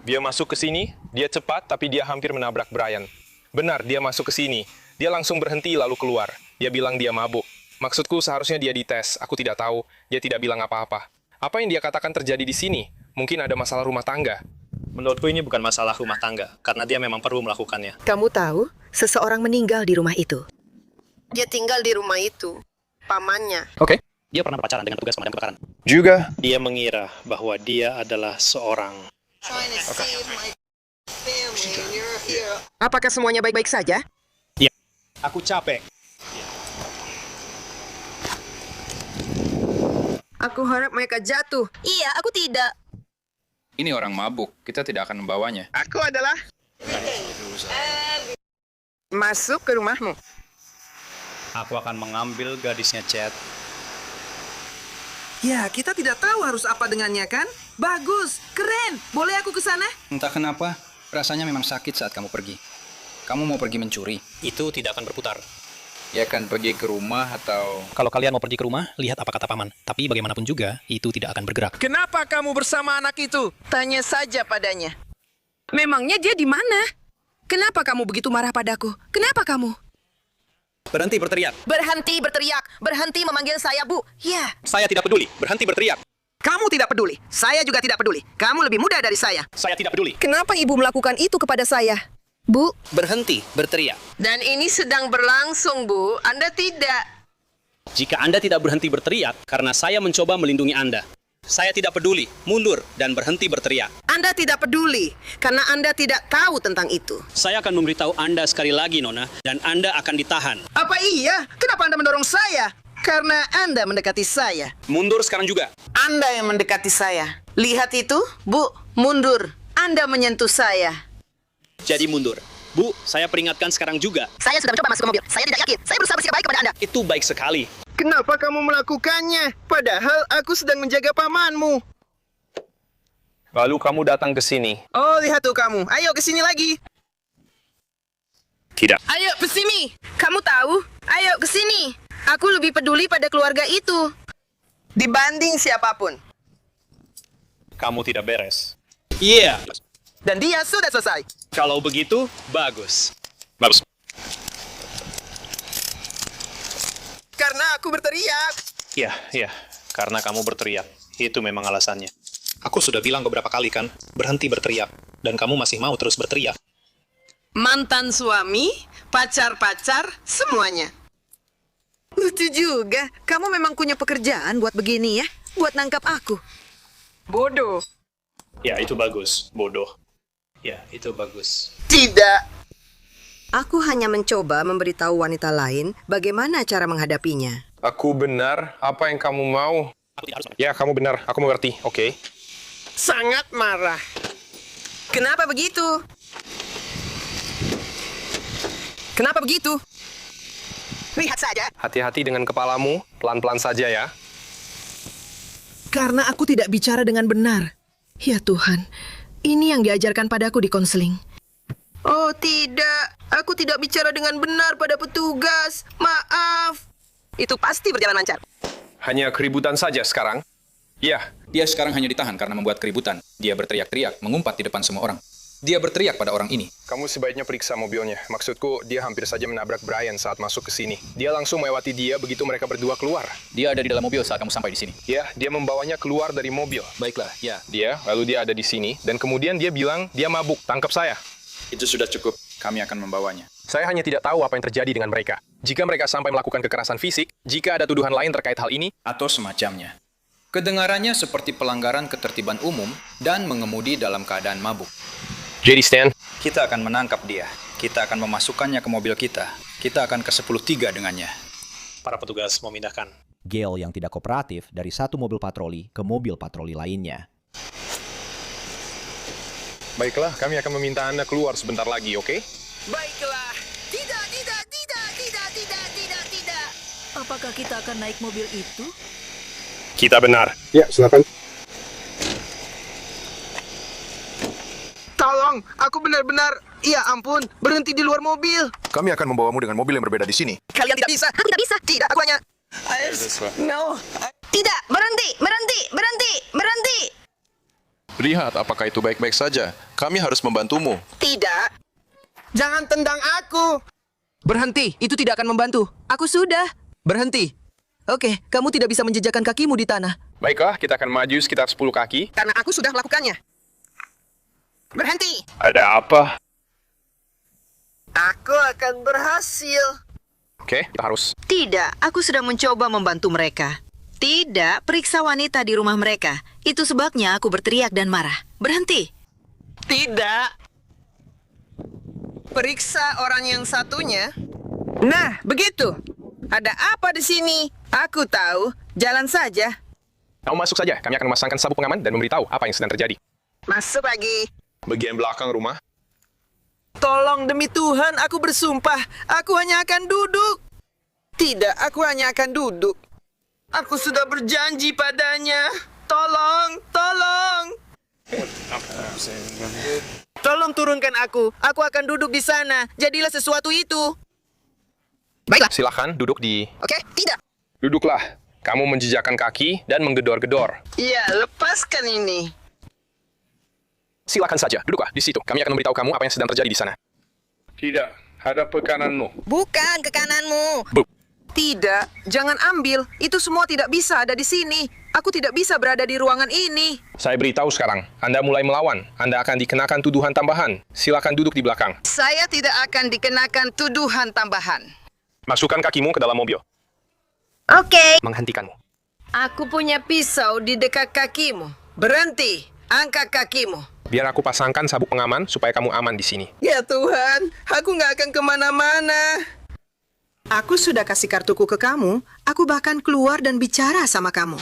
Dia masuk ke sini, dia cepat, tapi dia hampir menabrak Brian. Benar, dia masuk ke sini. Dia langsung berhenti lalu keluar. Dia bilang dia mabuk. Maksudku seharusnya dia dites. Aku tidak tahu. Dia tidak bilang apa-apa. Apa yang dia katakan terjadi di sini? Mungkin ada masalah rumah tangga. Menurutku ini bukan masalah rumah tangga, karena dia memang perlu melakukannya. Kamu tahu, seseorang meninggal di rumah itu. Dia tinggal di rumah itu. Pamannya. Oke. Dia pernah berpacaran dengan petugas pemadam kebakaran. Juga. Dia mengira bahwa dia adalah seorang... Apakah semuanya baik-baik saja? Ya, aku capek. Aku harap mereka jatuh. Iya, aku tidak. Ini orang mabuk, kita tidak akan membawanya. Aku adalah... Masuk ke rumahmu. Aku akan mengambil gadisnya Chad. Ya, kita tidak tahu harus apa dengannya, kan? Bagus, keren. Boleh aku ke sana? Entah kenapa, rasanya memang sakit saat kamu pergi. Kamu mau pergi mencuri. Itu tidak akan berputar. Ya akan pergi ke rumah atau... Kalau kalian mau pergi ke rumah, lihat apa kata paman. Tapi bagaimanapun juga, itu tidak akan bergerak. Kenapa kamu bersama anak itu? Tanya saja padanya. Memangnya dia di mana? Kenapa kamu begitu marah padaku? Kenapa kamu? Berhenti berteriak. Berhenti berteriak. Berhenti memanggil saya, Bu. Ya. Saya tidak peduli. Berhenti berteriak. Kamu tidak peduli. Saya juga tidak peduli. Kamu lebih muda dari saya. Saya tidak peduli. Kenapa ibu melakukan itu kepada saya? Bu. Berhenti berteriak. Dan ini sedang berlangsung, Bu. Anda tidak. Jika Anda tidak berhenti berteriak, karena saya mencoba melindungi Anda. Saya tidak peduli, mundur, dan berhenti berteriak. Anda tidak peduli, karena Anda tidak tahu tentang itu. Saya akan memberitahu Anda sekali lagi, Nona, dan Anda akan ditahan. Apa iya? Kenapa Anda mendorong saya? Karena Anda mendekati saya. Mundur sekarang juga. Anda yang mendekati saya. Lihat itu, Bu, mundur. Anda menyentuh saya. Jadi mundur. Bu, saya peringatkan sekarang juga. Saya sudah mencoba masuk ke mobil. Saya tidak yakin. Saya berusaha bersikap baik kepada Anda. Itu baik sekali. Kenapa kamu melakukannya? Padahal aku sedang menjaga pamanmu. Lalu kamu datang ke sini. Oh, lihat tuh kamu. Ayo ke sini lagi. Tidak. Ayo ke sini. Kamu tahu? Ayo ke sini. Aku lebih peduli pada keluarga itu dibanding siapapun. Kamu tidak beres. Iya. Dan dia sudah selesai. Kalau begitu, bagus. Bagus. Karena aku berteriak. Iya. Karena kamu berteriak. Itu memang alasannya. Aku sudah bilang beberapa kali kan, berhenti berteriak. Dan kamu masih mau terus berteriak. Mantan suami, pacar-pacar, semuanya. Lucu juga. Kamu memang punya pekerjaan buat begini ya? Buat nangkap aku. Bodoh. Ya, itu bagus. Bodoh. Ya, itu bagus. Tidak. Aku hanya mencoba memberitahu wanita lain bagaimana cara menghadapinya. Aku benar. Apa yang kamu mau? Ya, kamu benar. Aku mengerti. Oke. Sangat marah. Kenapa begitu? Kenapa begitu? Lihat saja. Hati-hati dengan kepalamu. Pelan-pelan saja ya. Karena aku tidak bicara dengan benar. Ya Tuhan, ini yang diajarkan padaku di konseling. Oh tidak, aku tidak bicara dengan benar pada petugas. Maaf. Itu pasti berjalan lancar. Hanya keributan saja sekarang. Ya. Dia sekarang hanya ditahan karena membuat keributan. Dia berteriak-teriak, mengumpat di depan semua orang. Dia berteriak pada orang ini. Kamu sebaiknya periksa mobilnya. Maksudku, dia hampir saja menabrak Brian saat masuk ke sini. Dia langsung melewati dia begitu mereka berdua keluar. Dia ada di dalam mobil saat kamu sampai di sini. Ya, dia membawanya keluar dari mobil. Baiklah, ya. Lalu dia ada di sini, dan kemudian dia bilang, dia mabuk, tangkap saya. Itu sudah cukup. Kami akan membawanya. Saya hanya tidak tahu apa yang terjadi dengan mereka. Jika mereka sampai melakukan kekerasan fisik, jika ada tuduhan lain terkait hal ini, atau semacamnya. Kedengarannya seperti pelanggaran ketertiban umum dan mengemudi dalam keadaan mabuk. Jadi Stan, kita akan menangkap dia. Kita akan memasukkannya ke mobil kita. Kita akan ke 10-3 dengannya. Para petugas memindahkan Gale yang tidak kooperatif dari satu mobil patroli ke mobil patroli lainnya. Baiklah, kami akan meminta Anda keluar sebentar lagi, oke? Baiklah. Tidak. Apakah kita akan naik mobil itu? Kita benar. Ya, silakan. Tolong, aku benar-benar, ya ampun, berhenti di luar mobil. Kami akan membawamu dengan mobil yang berbeda di sini. Kalian tidak bisa. Aku tidak bisa. Tidak, aku hanya... No. Tidak, berhenti. Lihat apakah itu baik-baik saja. Kami harus membantumu. Tidak. Jangan tendang aku. Berhenti, itu tidak akan membantu. Aku sudah. Berhenti. Oke, kamu tidak bisa menjejakkan kakimu di tanah. Baiklah, kita akan maju sekitar 10 kaki. Karena aku sudah melakukannya. Berhenti. Ada apa? Aku akan berhasil. Oke, kita harus. Tidak, aku sudah mencoba membantu mereka. Tidak, periksa wanita di rumah mereka. Itu sebabnya aku berteriak dan marah. Berhenti. Tidak. Periksa orang yang satunya. Nah, begitu. Ada apa di sini? Aku tahu. Jalan saja. Kamu masuk saja. Kami akan memasangkan sabuk pengaman dan memberitahu apa yang sedang terjadi. Masuk lagi. Bagian belakang rumah. Tolong demi Tuhan, aku bersumpah. Aku hanya akan duduk. Tidak, aku hanya akan duduk. Aku sudah berjanji padanya. Tolong. Tolong turunkan aku. Aku akan duduk di sana. Jadilah sesuatu itu. Baiklah. Silakan duduk di... Oke, tidak. Duduklah. Kamu menjejakkan kaki dan menggedor-gedor. Iya, lepaskan ini. Silakan saja, duduklah di situ. Kami akan memberitahu kamu apa yang sedang terjadi di sana. Tidak, hadap ke kananmu. Bukan ke kananmu. Tidak, jangan ambil. Itu semua tidak bisa ada di sini. Aku tidak bisa berada di ruangan ini. Saya beritahu sekarang, Anda mulai melawan. Anda akan dikenakan tuduhan tambahan. Silakan duduk di belakang. Saya tidak akan dikenakan tuduhan tambahan. Masukkan kakimu ke dalam mobil. Oke. Menghentikanmu. Aku punya pisau di dekat kakimu. Berhenti, angkat kakimu. Biar aku pasangkan sabuk pengaman supaya kamu aman di sini. Ya Tuhan, aku nggak akan kemana-mana. Aku sudah kasih kartuku ke kamu. Aku bahkan keluar dan bicara sama kamu.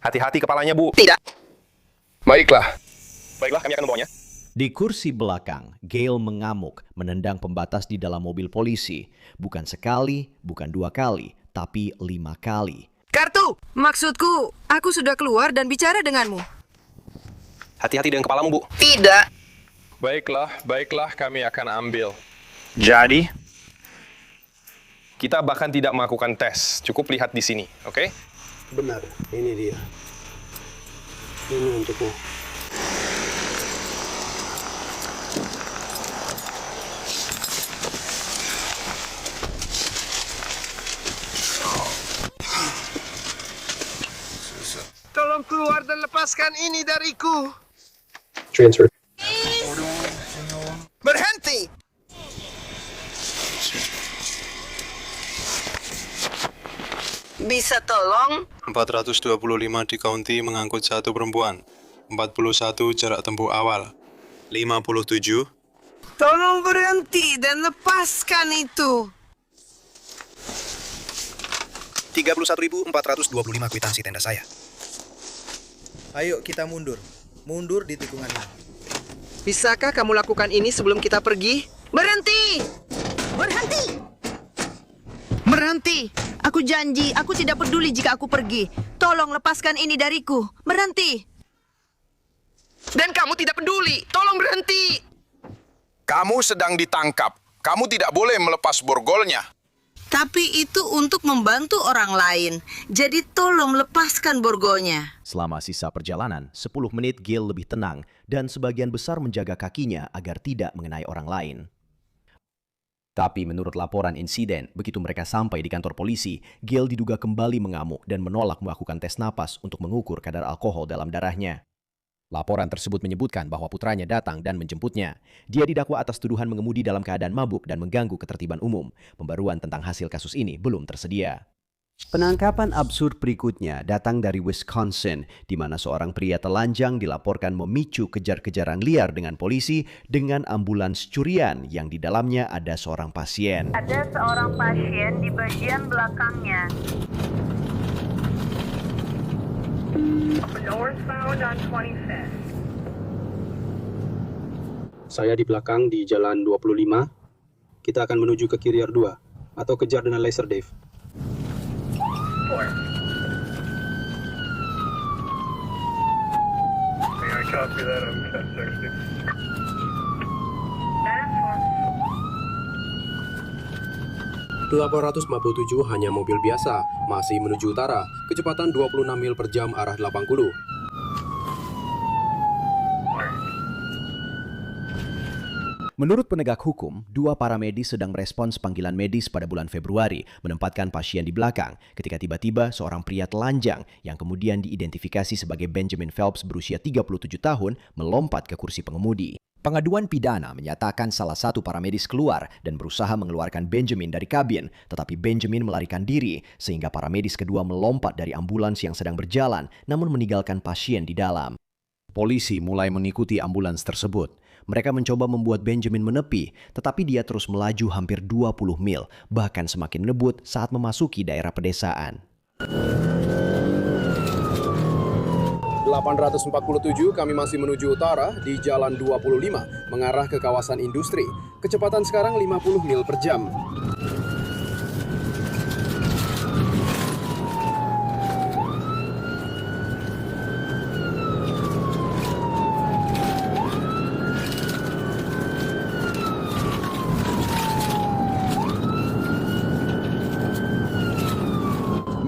Hati-hati kepalanya, Bu. Tidak. Baiklah, kami akan membawanya. Di kursi belakang, Gale mengamuk, menendang pembatas di dalam mobil polisi. Bukan sekali, bukan 2 kali, tapi 5 kali. Kartu! Maksudku, aku sudah keluar dan bicara denganmu. Hati-hati dengan kepalamu, Bu. Tidak. Baiklah, kami akan ambil. Jadi? Kita bahkan tidak melakukan tes. Cukup lihat di sini, oke? Benar, ini dia. Ini untukmu. Tolong keluar dan lepaskan ini dariku. Transfer. Berhenti! Bisa tolong? 425 di county mengangkut satu perempuan. 41 jarak tempuh awal. 57. Tolong berhenti dan lepaskan itu. 31.425 kwitansi tenda saya. Ayo kita mundur. Mundur di tikungan ini. Bisakah kamu lakukan ini sebelum kita pergi? Berhenti! Berhenti! Berhenti! Aku janji, aku tidak peduli jika aku pergi. Tolong lepaskan ini dariku. Berhenti! Dan kamu tidak peduli. Tolong berhenti! Kamu sedang ditangkap. Kamu tidak boleh melepas borgolnya. Tapi itu untuk membantu orang lain. Jadi tolong lepaskan borgolnya. Selama sisa perjalanan, 10 menit Gil lebih tenang dan sebagian besar menjaga kakinya agar tidak mengenai orang lain. Tapi menurut laporan insiden, begitu mereka sampai di kantor polisi, Gil diduga kembali mengamuk dan menolak melakukan tes napas untuk mengukur kadar alkohol dalam darahnya. Laporan tersebut menyebutkan bahwa putranya datang dan menjemputnya. Dia didakwa atas tuduhan mengemudi dalam keadaan mabuk dan mengganggu ketertiban umum. Pembaruan tentang hasil kasus ini belum tersedia. Penangkapan absurd berikutnya datang dari Wisconsin, di mana seorang pria telanjang dilaporkan memicu kejar-kejaran liar dengan polisi dengan ambulans curian yang di dalamnya ada seorang pasien. Ada seorang pasien di bagian belakangnya. Northbound on 25th. Saya di belakang di jalan 25. Kita akan menuju ke kiri R2 atau kejar dengan laser Dave. 4. I copy that, I'm 1060. That's 857 hanya mobil biasa, masih menuju utara, kecepatan 26 mil per jam arah 80. Menurut penegak hukum, 2 paramedis sedang merespons panggilan medis pada bulan Februari, menempatkan pasien di belakang, ketika tiba-tiba seorang pria telanjang yang kemudian diidentifikasi sebagai Benjamin Phelps berusia 37 tahun melompat ke kursi pengemudi. Pengaduan pidana menyatakan salah satu paramedis keluar dan berusaha mengeluarkan Benjamin dari kabin, tetapi Benjamin melarikan diri sehingga paramedis kedua melompat dari ambulans yang sedang berjalan namun meninggalkan pasien di dalam. Polisi mulai mengikuti ambulans tersebut. Mereka mencoba membuat Benjamin menepi, tetapi dia terus melaju hampir 20 mil, bahkan semakin ngebut saat memasuki daerah pedesaan. 847 kami masih menuju utara di jalan 25 mengarah ke kawasan industri. Kecepatan sekarang 50 mil per jam.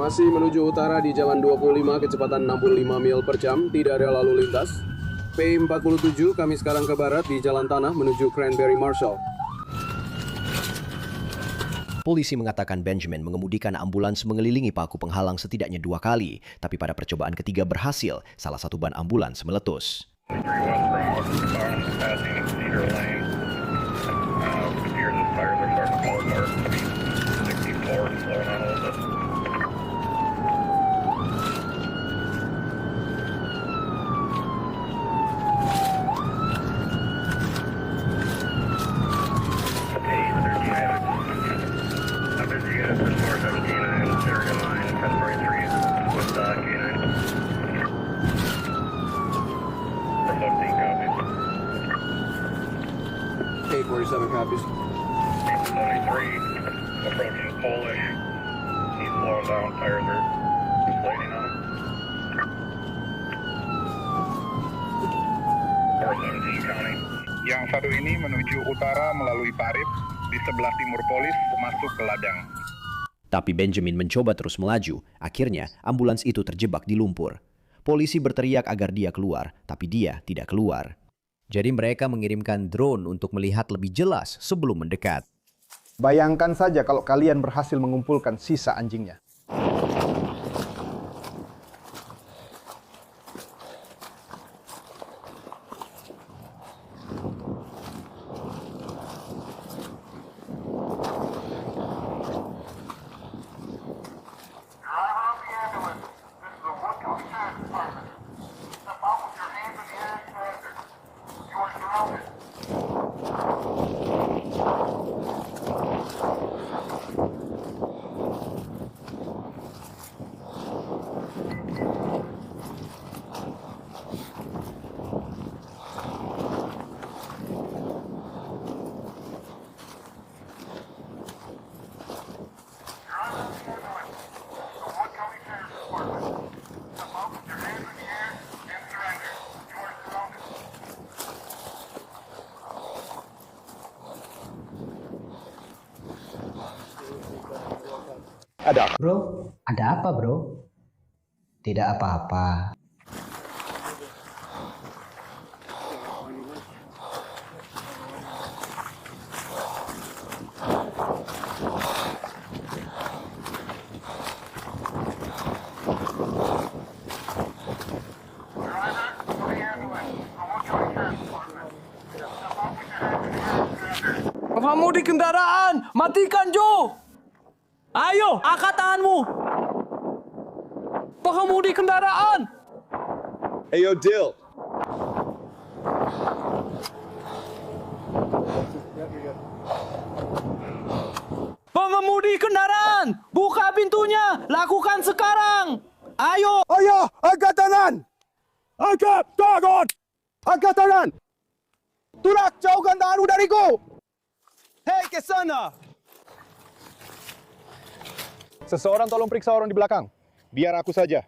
Masih menuju utara di jalan 25 kecepatan 65 mil per jam, tidak ada lalu lintas. P47 kami sekarang ke barat di jalan tanah menuju Cranberry Marshall. Polisi mengatakan Benjamin mengemudikan ambulans mengelilingi paku penghalang setidaknya 2 kali, tapi pada percobaan ketiga berhasil, salah satu ban ambulans meletus. K47 copies. 73, approaching Polish. He's slowing down, tires are inflating on him. 417 County. Yang satu ini menuju utara melalui Parib, di sebelah timur Polis, masuk ke ladang. Tapi Benjamin mencoba terus melaju, akhirnya ambulans itu terjebak di lumpur. Polisi berteriak agar dia keluar, tapi dia tidak keluar. Jadi mereka mengirimkan drone untuk melihat lebih jelas sebelum mendekat. Bayangkan saja kalau kalian berhasil mengumpulkan sisa anjingnya. ada. Bro, ada apa bro? Tidak apa-apa. Pengemudi kendaraan, matikan Joe! Ayo, angkat tanganmu! Pengemudi kendaraan! Ayo Dill. Pengemudi kendaraan, buka pintunya, lakukan sekarang! Ayo! Ayo, angkat tangan! Angkat tangan! Angkat tangan! Turak, jauhkan tanganmu dariku! Hei, ke sana! Seseorang tolong periksa orang di belakang. Biar aku saja.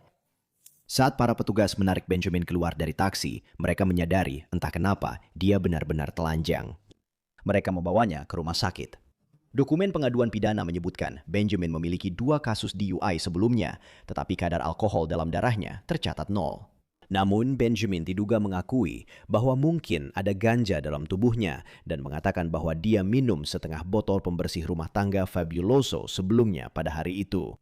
Saat para petugas menarik Benjamin keluar dari taksi, mereka menyadari entah kenapa dia benar-benar telanjang. Mereka membawanya ke rumah sakit. Dokumen pengaduan pidana menyebutkan Benjamin memiliki 2 kasus DUI sebelumnya, tetapi kadar alkohol dalam darahnya tercatat 0. Namun Benjamin diduga mengakui bahwa mungkin ada ganja dalam tubuhnya dan mengatakan bahwa dia minum setengah botol pembersih rumah tangga Fabuloso sebelumnya pada hari itu.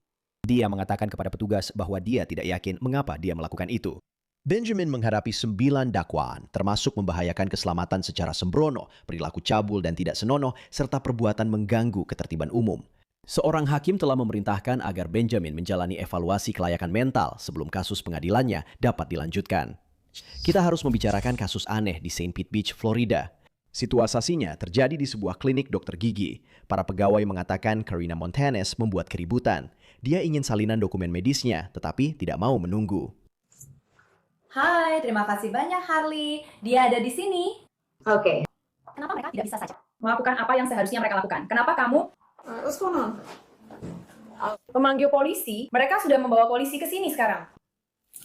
Dia mengatakan kepada petugas bahwa dia tidak yakin mengapa dia melakukan itu. Benjamin menghadapi 9 dakwaan, termasuk membahayakan keselamatan secara sembrono, perilaku cabul dan tidak senonoh, serta perbuatan mengganggu ketertiban umum. Seorang hakim telah memerintahkan agar Benjamin menjalani evaluasi kelayakan mental sebelum kasus pengadilannya dapat dilanjutkan. Kita harus membicarakan kasus aneh di St. Pete Beach, Florida. Situasinya terjadi di sebuah klinik dokter gigi. Para pegawai mengatakan Karina Montanes membuat keributan. Dia ingin salinan dokumen medisnya, tetapi tidak mau menunggu. Hai, terima kasih banyak Harley. Dia ada di sini. Oke. Kenapa mereka tidak bisa saja melakukan apa yang seharusnya mereka lakukan? Kenapa kamu memanggil polisi? Mereka sudah membawa polisi ke sini sekarang.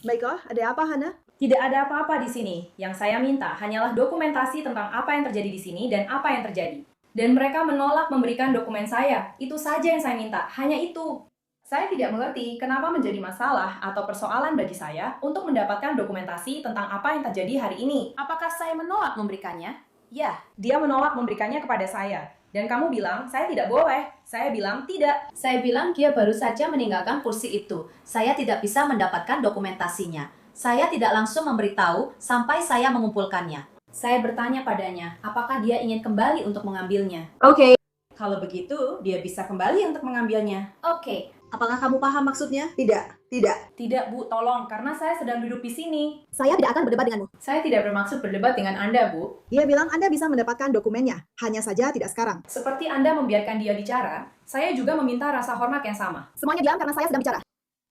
Baiklah, ada apa Hana? Tidak ada apa-apa di sini. Yang saya minta hanyalah dokumentasi tentang apa yang terjadi di sini dan apa yang terjadi. Dan mereka menolak memberikan dokumen saya. Itu saja yang saya minta, hanya itu. Saya tidak mengerti kenapa menjadi masalah atau persoalan bagi saya untuk mendapatkan dokumentasi tentang apa yang terjadi hari ini. Apakah saya menolak memberikannya? Ya, dia menolak memberikannya kepada saya. Dan kamu bilang, saya tidak boleh. Saya bilang, tidak. Saya bilang, dia baru saja meninggalkan kursi itu. Saya tidak bisa mendapatkan dokumentasinya. Saya tidak langsung memberitahu sampai saya mengumpulkannya. Saya bertanya padanya, apakah dia ingin kembali untuk mengambilnya? Oke. Kalau begitu, dia bisa kembali untuk mengambilnya. Oke. Apakah kamu paham maksudnya? Tidak, Bu, tolong, karena saya sedang duduk di sini. Saya tidak akan berdebat denganmu. Saya tidak bermaksud berdebat dengan Anda, Bu. Dia bilang Anda bisa mendapatkan dokumennya, hanya saja tidak sekarang. Seperti Anda membiarkan dia bicara, saya juga meminta rasa hormat yang sama. Semuanya diam karena saya sedang bicara.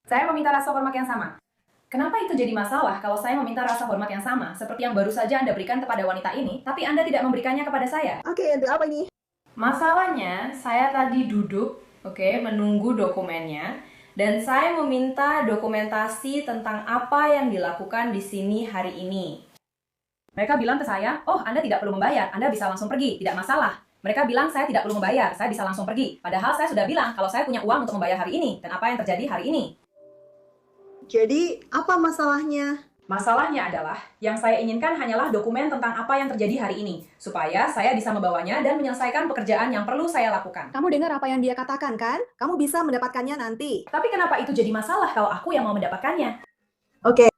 Saya meminta rasa hormat yang sama. Kenapa itu jadi masalah kalau saya meminta rasa hormat yang sama, seperti yang baru saja Anda berikan kepada wanita ini, tapi Anda tidak memberikannya kepada saya? Oke, untuk apa ini? Masalahnya, saya tadi duduk, menunggu dokumennya, dan saya meminta dokumentasi tentang apa yang dilakukan di sini hari ini. Mereka bilang ke saya, oh Anda tidak perlu membayar, Anda bisa langsung pergi, tidak masalah. Mereka bilang saya tidak perlu membayar, saya bisa langsung pergi. Padahal saya sudah bilang kalau saya punya uang untuk membayar hari ini, dan apa yang terjadi hari ini. Jadi, apa masalahnya? Masalahnya adalah, yang saya inginkan hanyalah dokumen tentang apa yang terjadi hari ini, supaya saya bisa membawanya dan menyelesaikan pekerjaan yang perlu saya lakukan. Kamu dengar apa yang dia katakan, kan? Kamu bisa mendapatkannya nanti. Tapi kenapa itu jadi masalah kalau aku yang mau mendapatkannya? Oke.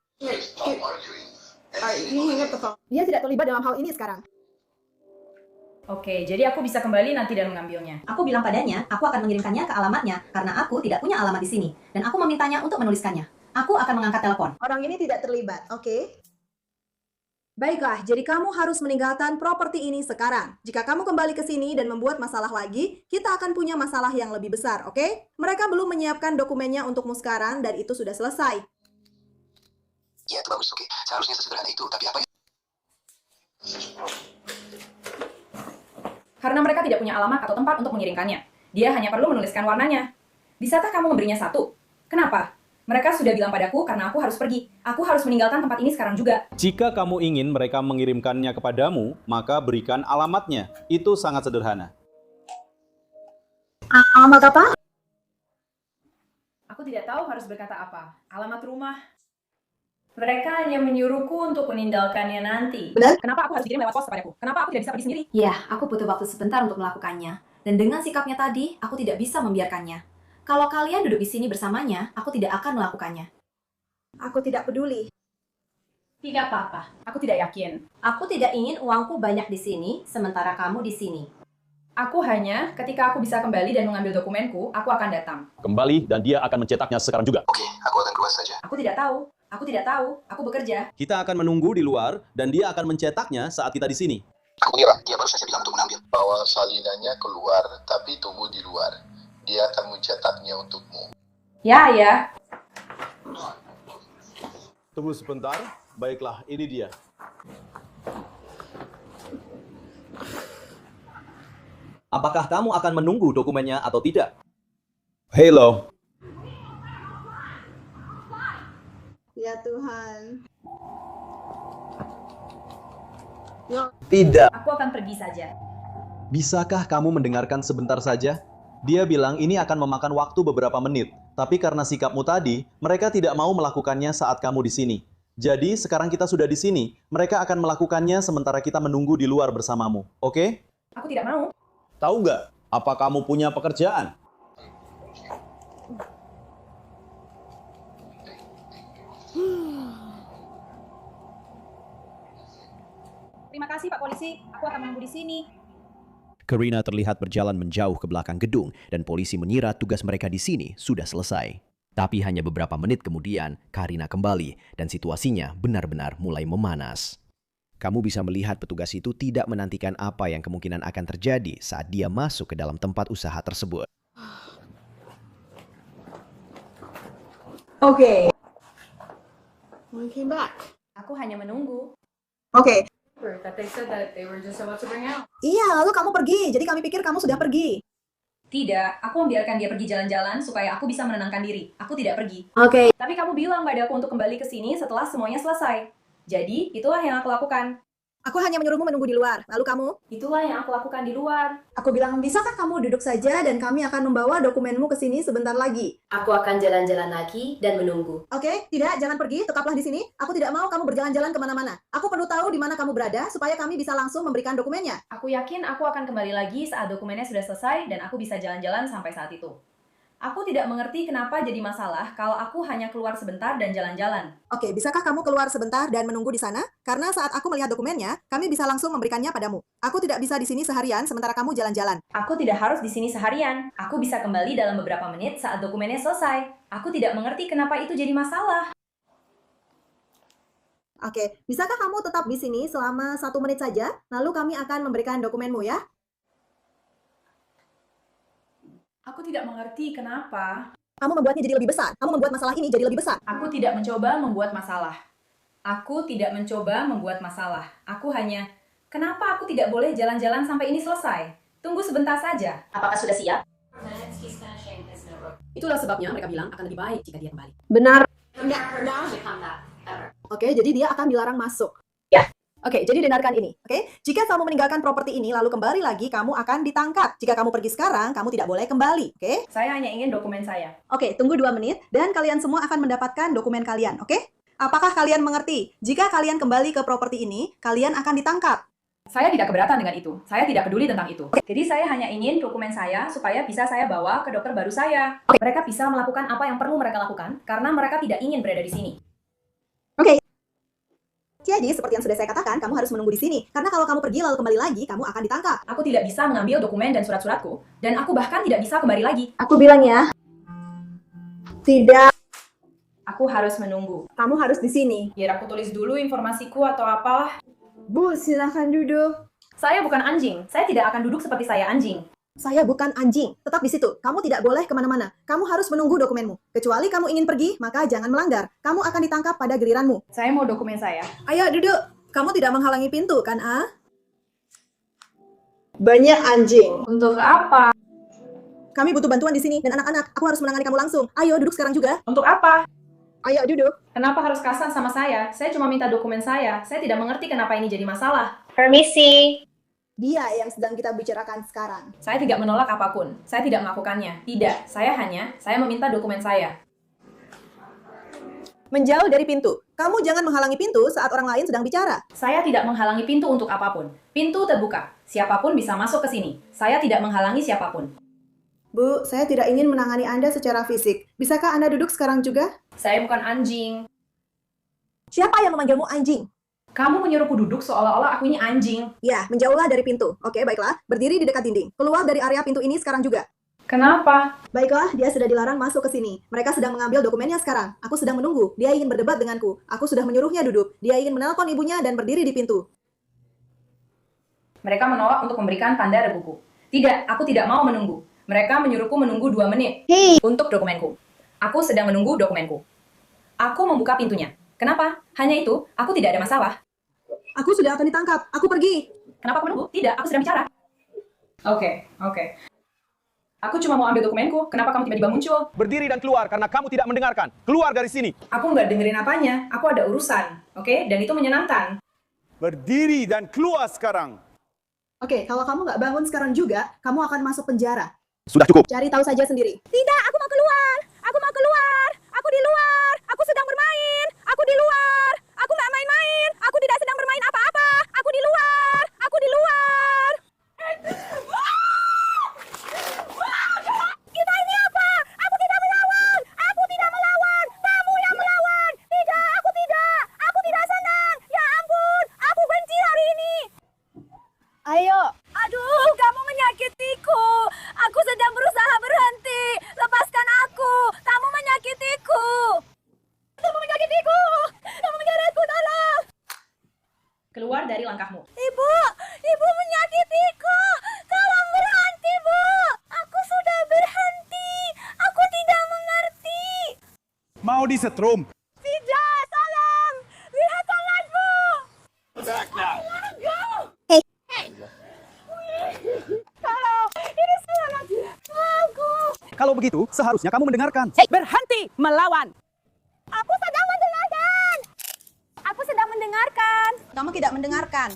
Dia tidak terlibat dalam hal ini sekarang. Oke, jadi aku bisa kembali nanti dan mengambilnya. Aku bilang padanya, aku akan mengirimkannya ke alamatnya, karena aku tidak punya alamat di sini. Dan aku memintanya untuk menuliskannya. Aku akan mengangkat telepon. Orang ini tidak terlibat, oke? Baiklah, jadi kamu harus meninggalkan properti ini sekarang. Jika kamu kembali ke sini dan membuat masalah lagi, kita akan punya masalah yang lebih besar, oke? Mereka belum menyiapkan dokumennya untukmu sekarang dan itu sudah selesai. Ya, itu bagus, oke. Seharusnya sesederhana itu, tapi apa ya? Karena mereka tidak punya alamat atau tempat untuk mengirimkannya. Dia hanya perlu menuliskan warnanya. Bisakah kamu memberinya satu? Kenapa? Mereka sudah bilang padaku karena aku harus pergi. Aku harus meninggalkan tempat ini sekarang juga. Jika kamu ingin mereka mengirimkannya kepadamu, maka berikan alamatnya. Itu sangat sederhana. Alamat apa? Aku tidak tahu harus berkata apa. Alamat rumah. Mereka hanya menyuruhku untuk meninggalkannya nanti. Benar? Kenapa aku harus dikirim lewat pos kepadaku? Kenapa aku tidak bisa pergi sendiri? Ya, aku butuh waktu sebentar untuk melakukannya. Dan dengan sikapnya tadi, aku tidak bisa membiarkannya. Kalau kalian duduk di sini bersamanya, aku tidak akan melakukannya. Aku tidak peduli. Tidak apa-apa. Aku tidak yakin. Aku tidak ingin uangku banyak di sini, sementara kamu di sini. Aku hanya, ketika aku bisa kembali dan mengambil dokumenku, aku akan datang. Kembali dan dia akan mencetaknya sekarang juga. Oke, aku akan keluar saja. Aku tidak tahu. Aku tidak tahu. Aku bekerja. Kita akan menunggu di luar dan dia akan mencetaknya saat kita di sini. Aku mengira dia baru saja bilang untuk mengambil. Bawa salinannya keluar, tapi tunggu di luar. Dia akan mencetaknya untukmu. Ya, ya. Tunggu sebentar. Baiklah, ini dia. Apakah kamu akan menunggu dokumennya atau tidak? Hello. Ya Tuhan. Tidak. Aku akan pergi saja. Bisakah kamu mendengarkan sebentar saja? Dia bilang ini akan memakan waktu beberapa menit, tapi karena sikapmu tadi, mereka tidak mau melakukannya saat kamu di sini. Jadi, sekarang kita sudah di sini, mereka akan melakukannya sementara kita menunggu di luar bersamamu, oke? Aku tidak mau. Tahu nggak, apa kamu punya pekerjaan? Terima kasih, Pak Polisi. Aku akan menunggu di sini. Karina terlihat berjalan menjauh ke belakang gedung dan polisi mengira tugas mereka di sini sudah selesai. Tapi hanya beberapa menit kemudian, Karina kembali dan situasinya benar-benar mulai memanas. Kamu bisa melihat petugas itu tidak menantikan apa yang kemungkinan akan terjadi saat dia masuk ke dalam tempat usaha tersebut. Oke. Came back. Aku hanya menunggu. Oke. That they said that they were just about to bring out. Iya, lalu kamu pergi. Jadi kami pikir kamu sudah pergi. Tidak, aku membiarkan dia pergi jalan-jalan supaya aku bisa menenangkan diri. Aku tidak pergi. Oke. Tapi kamu bilang padaku untuk kembali ke sini setelah semuanya selesai. Jadi, itulah yang aku lakukan. Aku hanya menyuruhmu menunggu di luar. Lalu kamu? Itulah yang aku lakukan di luar. Aku bilang, bisakah kamu duduk saja dan kami akan membawa dokumenmu ke sini sebentar lagi? Aku akan jalan-jalan lagi dan menunggu. Oke, tidak, jangan pergi, tetaplah di sini. Aku tidak mau kamu berjalan-jalan kemana-mana. Aku perlu tahu di mana kamu berada supaya kami bisa langsung memberikan dokumennya. Aku yakin aku akan kembali lagi saat dokumennya sudah selesai dan aku bisa jalan-jalan sampai saat itu. Aku tidak mengerti kenapa jadi masalah kalau aku hanya keluar sebentar dan jalan-jalan. Oke, bisakah kamu keluar sebentar dan menunggu di sana? Karena saat aku melihat dokumennya, kami bisa langsung memberikannya padamu. Aku tidak bisa di sini seharian sementara kamu jalan-jalan. Aku tidak harus di sini seharian. Aku bisa kembali dalam beberapa menit saat dokumennya selesai. Aku tidak mengerti kenapa itu jadi masalah. Oke, bisakah kamu tetap di sini selama 1 menit saja? Lalu kami akan memberikan dokumenmu ya. Aku tidak mengerti kenapa. Kamu membuatnya jadi lebih besar. Kamu membuat masalah ini jadi lebih besar. Aku tidak mencoba membuat masalah. Aku tidak mencoba membuat masalah. Aku hanya, kenapa aku tidak boleh jalan-jalan sampai ini selesai? Tunggu sebentar saja. Apakah sudah siap? Itulah sebabnya mereka bilang akan lebih baik jika dia kembali. Benar. Oke, jadi dia akan dilarang masuk. Ya. Oke, jadi dengarkan ini. Oke, jika kamu meninggalkan properti ini lalu kembali lagi, kamu akan ditangkap. Jika kamu pergi sekarang, kamu tidak boleh kembali. Oke? Saya hanya ingin dokumen saya. Oke, tunggu 2 menit dan kalian semua akan mendapatkan dokumen kalian. Oke? Apakah kalian mengerti? Jika kalian kembali ke properti ini, kalian akan ditangkap. Saya tidak keberatan dengan itu. Saya tidak peduli tentang itu. Jadi saya hanya ingin dokumen saya supaya bisa saya bawa ke dokter baru saya. Mereka bisa melakukan apa yang perlu mereka lakukan karena mereka tidak ingin berada di sini. Oke. Jadi, seperti yang sudah saya katakan, kamu harus menunggu di sini. Karena kalau kamu pergi lalu kembali lagi, kamu akan ditangkap. Aku tidak bisa mengambil dokumen dan surat-suratku, dan aku bahkan tidak bisa kembali lagi. Aku bilang ya. Tidak. Aku harus menunggu. Kamu harus di sini. Biar aku tulis dulu informasiku atau apalah. Bu, silakan duduk. Saya bukan anjing. Saya tidak akan duduk seperti saya anjing. Saya bukan anjing. Tetap di situ. Kamu tidak boleh kemana-mana. Kamu harus menunggu dokumenmu. Kecuali kamu ingin pergi, maka jangan melanggar. Kamu akan ditangkap pada giliranmu. Saya mau dokumen saya. Ayo duduk. Kamu tidak menghalangi pintu, kan, A? Banyak anjing. Untuk apa? Kami butuh bantuan di sini. Dan anak-anak, aku harus menangani kamu langsung. Ayo, duduk sekarang juga. Untuk apa? Ayo, duduk. Kenapa harus kasar sama saya? Saya cuma minta dokumen saya. Saya tidak mengerti kenapa ini jadi masalah. Permisi. Dia yang sedang kita bicarakan sekarang. Saya tidak menolak apapun. Saya tidak melakukannya. Tidak, saya meminta dokumen saya. Menjauh dari pintu. Kamu jangan menghalangi pintu saat orang lain sedang bicara. Saya tidak menghalangi pintu untuk apapun. Pintu terbuka. Siapapun bisa masuk ke sini. Saya tidak menghalangi siapapun. Bu, saya tidak ingin menangani Anda secara fisik. Bisakah Anda duduk sekarang juga? Saya bukan anjing. Siapa yang memanggilmu anjing? Kamu menyuruhku duduk seolah-olah aku ini anjing. Ya, menjauhlah dari pintu. Oke, baiklah. Berdiri di dekat dinding. Keluar dari area pintu ini sekarang juga. Kenapa? Baiklah, dia sudah dilarang masuk ke sini. Mereka sedang mengambil dokumennya sekarang. Aku sedang menunggu. Dia ingin berdebat denganku. Aku sudah menyuruhnya duduk. Dia ingin menelpon ibunya dan berdiri di pintu. Mereka menolak untuk memberikan tanda rebuku. Tidak, aku tidak mau menunggu. Mereka menyuruhku menunggu 2 menit untuk dokumenku. Aku sedang menunggu dokumenku. Aku membuka pintunya. Kenapa? Hanya itu, aku tidak ada masalah. Aku sudah akan ditangkap. Aku pergi. Kenapa aku menunggu? Tidak, aku sedang bicara. Oke. Aku cuma mau ambil dokumenku. Kenapa kamu tiba-tiba muncul? Berdiri dan keluar karena kamu tidak mendengarkan. Keluar dari sini. Aku nggak dengerin apanya. Aku ada urusan. Oke? Dan itu menyenangkan. Berdiri dan keluar sekarang. Oke, kalau kamu nggak bangun sekarang juga, kamu akan masuk penjara. Sudah cukup. Cari tahu saja sendiri. Tidak, aku mau keluar. Aku mau keluar. Aku di luar. Aku sedang bermain. Aku di luar. Aku nggak main-main. Aku tidak sedang bermain apa-apa. Aku di luar. Aku di luar. Kita ini apa? Aku tidak melawan. Aku tidak melawan. Kamu yang melawan. Tidak, aku tidak. Aku tidak senang. Ya ampun. Aku benci hari ini. Ayo. Aduh, kamu menyakitiku. Aku sedang berusaha berhenti. Lepaskan aku. Kamu menyakitiku. Kamu menyakitiku. Kamu menyeretku, tolong. Keluar dari langkahmu. Ibu menyakitiku. Tolong berhenti, Bu. Aku sudah berhenti. Aku tidak mengerti. Mau disetrum. Tidak, tolong. Lihat tanganmu. Tolong, ini suara aku. Kalau begitu, seharusnya kamu mendengarkan. Berhenti melawan. Aku sedang mendengarkan. Aku sedang mendengarkan. Kamu tidak mendengarkan.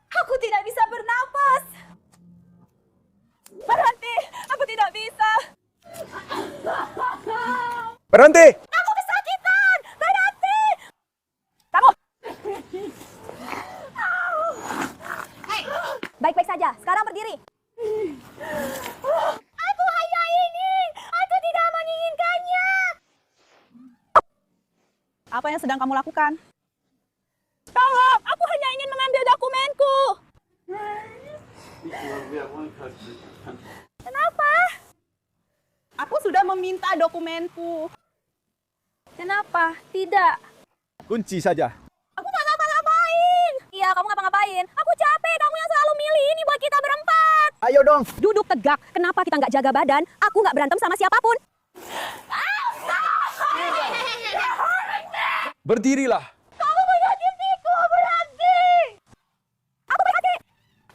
Aku tidak bisa bernapas. Berhenti. Aku tidak bisa. Berhenti. Aku kesakitan. Berhenti. Kamu. Baik-baik saja. Sekarang berdiri. Aku hanya ingin. Aku tidak menginginkannya. Apa yang sedang kamu lakukan? Tolong, aku hanya ingin mengambil dokumenku. Kenapa? Aku sudah meminta dokumenku. Kenapa? Tidak. Kunci saja. Aku nggak ngapa-ngapain. Iya, kamu ngapa-ngapain. Aku capek, kamu yang selalu milih ini buat kita berempat. Ayo dong. Duduk tegak. Kenapa kita nggak jaga badan? Aku nggak berantem sama siapapun. Berdirilah. Kamu menyakitiku, berhenti. Aku berhenti.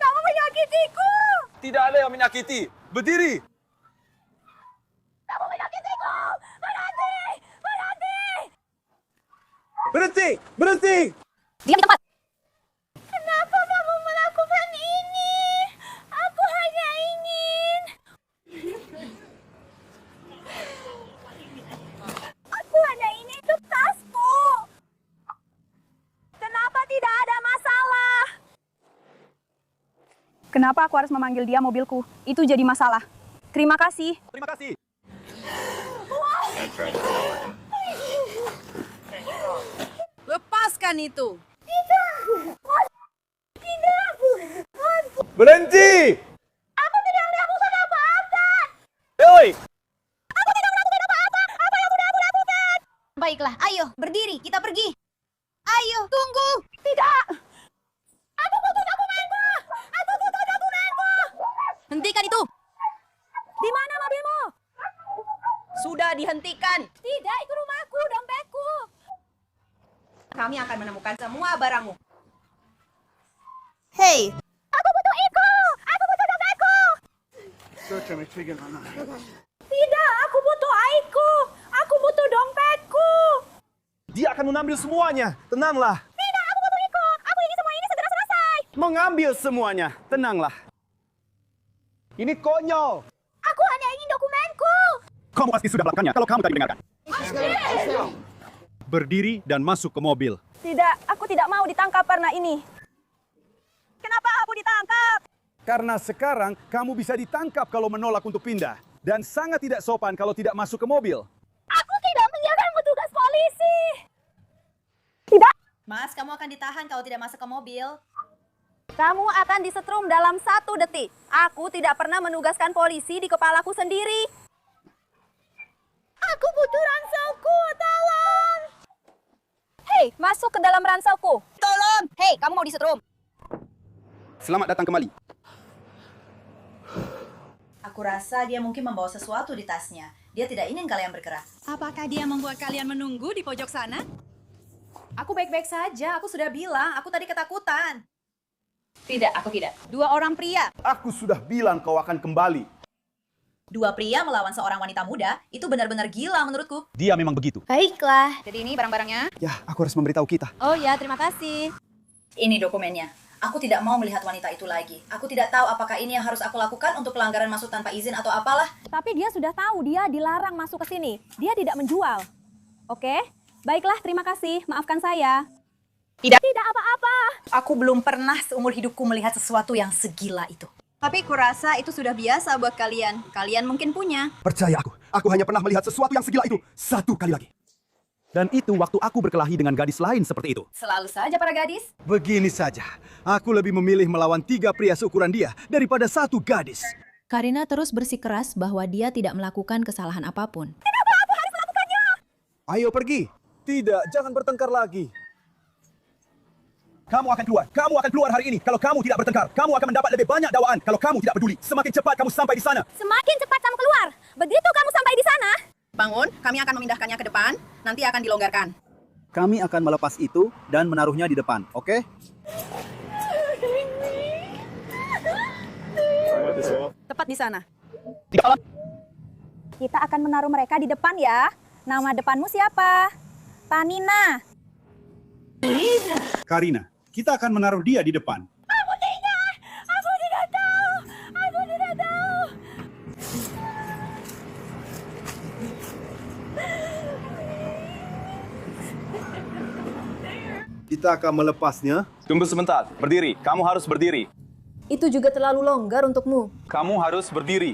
Kamu menyakitiku. Tidak ada yang menyakiti. Berdiri. Kamu menyakitiku. Berhenti. Berhenti. Berhenti. Berhenti. Diam di tempat. Kenapa kamu melakukan ini? Aku hanya ingin. Aku hanya ingin itu tasku. Kenapa tidak ada masalah? Kenapa aku harus memanggil dia mobilku? Itu jadi masalah. Terima kasih. Terima kasih. Lepaskan itu. Tidak. Tidak. Berhenti. Aku tidak melakukan apa-apa. Hei. Aku tidak melakukan apa-apa. Apa yang sudah aku lakukan? Baiklah, ayo berdiri. Kita pergi. Ayo, tunggu. Tidak. Aku butuh dokumenku. Aku butuh dokumenku. Hentikan itu. Di mana mobilmu? Sudah dihentikan. Tidak, itu rumahku, dompetku. Kami akan menemukan semua barangmu. Hei. Aku butuh itu. Aku butuh dompetku. Tidak, aku butuh aiku. Aku butuh dompetku. Dia akan mengambil semuanya. Tenanglah. Tidak, aku butuh itu. Aku ingin semua ini segera selesai. Mengambil semuanya. Tenanglah. Ini konyol. Aku hanya ingin dokumenku. Kamu pasti sudah melakukannya kalau kamu tadi mendengarkan. Berdiri dan masuk ke mobil. Tidak, aku tidak mau ditangkap karena ini. Kenapa aku ditangkap? Karena sekarang kamu bisa ditangkap kalau menolak untuk pindah. Dan sangat tidak sopan kalau tidak masuk ke mobil. Aku tidak menjaga petugas polisi. Tidak. Mas, kamu akan ditahan kalau tidak masuk ke mobil. Kamu akan disetrum dalam 1 detik. Aku tidak pernah menugaskan polisi di kepalaku sendiri. Aku butuh ranselku, tolong. Hei, masuk ke dalam ranselku. Tolong. Hei, kamu mau disetrum. Selamat datang kembali. Aku rasa dia mungkin membawa sesuatu di tasnya. Dia tidak ingin kalian bergerak. Apakah dia membuat kalian menunggu di pojok sana? Aku baik-baik saja. Aku sudah bilang. Aku tadi ketakutan. Tidak, aku tidak. 2 orang pria. Aku sudah bilang kau akan kembali. 2 pria melawan seorang wanita muda, itu benar-benar gila menurutku. Dia memang begitu. Baiklah. Jadi ini barang-barangnya. Ya, aku harus memberitahu kita. Oh ya, terima kasih. Ini dokumennya. Aku tidak mau melihat wanita itu lagi. Aku tidak tahu apakah ini yang harus aku lakukan untuk pelanggaran masuk tanpa izin atau apalah. Tapi dia sudah tahu dia dilarang masuk ke sini. Dia tidak menjual. Oke? Baiklah, terima kasih. Maafkan saya. Tidak. Tidak apa-apa. Aku belum pernah seumur hidupku melihat sesuatu yang segila itu. Tapi kurasa itu sudah biasa buat kalian. Kalian mungkin punya. Percaya aku hanya pernah melihat sesuatu yang segila itu 1 kali lagi. Dan itu waktu aku berkelahi dengan gadis lain seperti itu. Selalu saja para gadis. Begini saja, aku lebih memilih melawan 3 pria seukuran dia daripada 1 gadis. Karina terus bersikeras bahwa dia tidak melakukan kesalahan apapun. Kenapa aku harus melakukannya? Ayo pergi. Tidak, jangan bertengkar lagi. Kamu akan keluar hari ini. Kalau kamu tidak bertengkar, kamu akan mendapat lebih banyak dakwaan. Kalau kamu tidak peduli, semakin cepat kamu sampai di sana. Semakin cepat kamu keluar. Begitu kamu sampai di sana. Bangun, kami akan memindahkannya ke depan. Nanti akan dilonggarkan. Kami akan melepas itu dan menaruhnya di depan, oke? Tepat di sana. Kita akan menaruh mereka di depan ya. Nama depanmu siapa? Tanina. Karina, kita akan menaruh dia di depan. Aku tidak tahu. Aku tidak tahu. Kita akan melepasnya. Tunggu sebentar, berdiri. Kamu harus berdiri. Itu juga terlalu longgar untukmu. Kamu harus berdiri.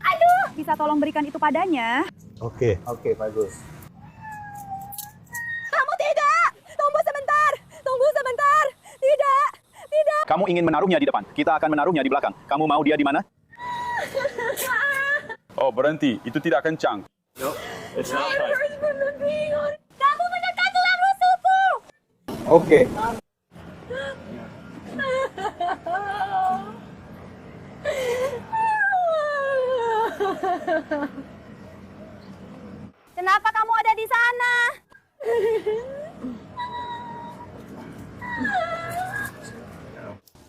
Aduh, bisa tolong berikan itu padanya? Oke, bagus. Kamu tidak! Tunggu sebentar! Tidak! Kamu ingin menaruhnya di depan. Kita akan menaruhnya di belakang. Kamu mau dia di mana? Oh, berhenti. Itu tidak kencang. Kamu menekan tulang rusukku! Oke. Kenapa kamu ada di sana?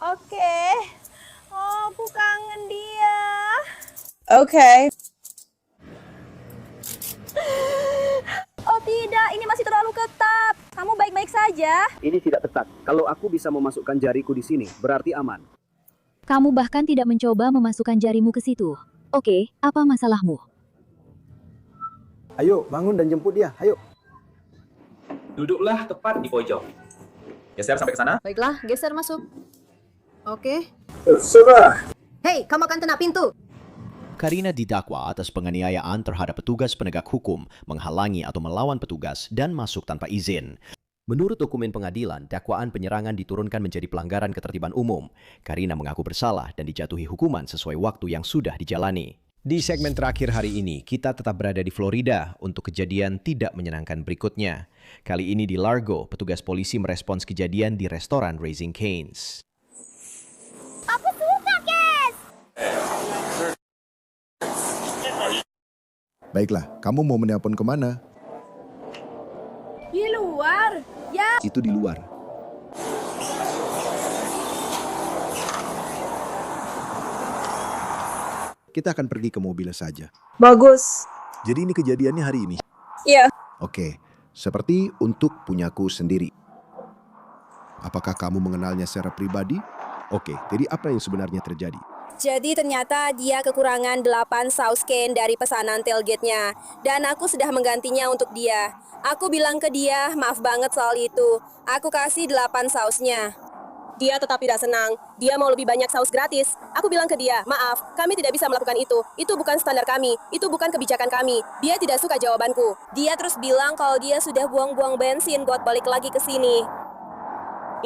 Oke. Oh, aku kangen dia. Oke. Oh tidak, ini masih terlalu ketat. Kamu baik-baik saja? Ini tidak ketat. Kalau aku bisa memasukkan jariku di sini, berarti aman. Kamu bahkan tidak mencoba memasukkan jarimu ke situ. Oke, apa masalahmu? Ayo, bangun dan jemput dia. Ayo. Duduklah tepat di pojok. Geser sampai ke sana. Baiklah, geser masuk. Oke. Sudah. Hei, kamu akan kena pintu. Karina didakwa atas penganiayaan terhadap petugas penegak hukum, menghalangi atau melawan petugas, dan masuk tanpa izin. Menurut dokumen pengadilan, dakwaan penyerangan diturunkan menjadi pelanggaran ketertiban umum. Karina mengaku bersalah dan dijatuhi hukuman sesuai waktu yang sudah dijalani. Di segmen terakhir hari ini, kita tetap berada di Florida untuk kejadian tidak menyenangkan berikutnya. Kali ini di Largo, petugas polisi merespons kejadian di restoran Raising Cane's. Aku suka, Kes! Baiklah, kamu mau menelpon kemana? Di luar. Ya. Itu di luar. Kita akan pergi ke mobil saja. Bagus. Jadi ini kejadiannya hari ini? Iya. Oke, seperti untuk punyaku sendiri. Apakah kamu mengenalnya secara pribadi? Oke, jadi apa yang sebenarnya terjadi? Jadi ternyata dia kekurangan 8 saus ken dari pesanan tailgate-nya. Dan aku sudah menggantinya untuk dia. Aku bilang ke dia, maaf banget soal itu. Aku kasih 8 sausnya. Dia tetap tidak senang. Dia mau lebih banyak saus gratis. Aku bilang ke dia, maaf, kami tidak bisa melakukan itu. Itu bukan standar kami. Itu bukan kebijakan kami. Dia tidak suka jawabanku. Dia terus bilang kalau dia sudah buang-buang bensin buat balik lagi ke sini.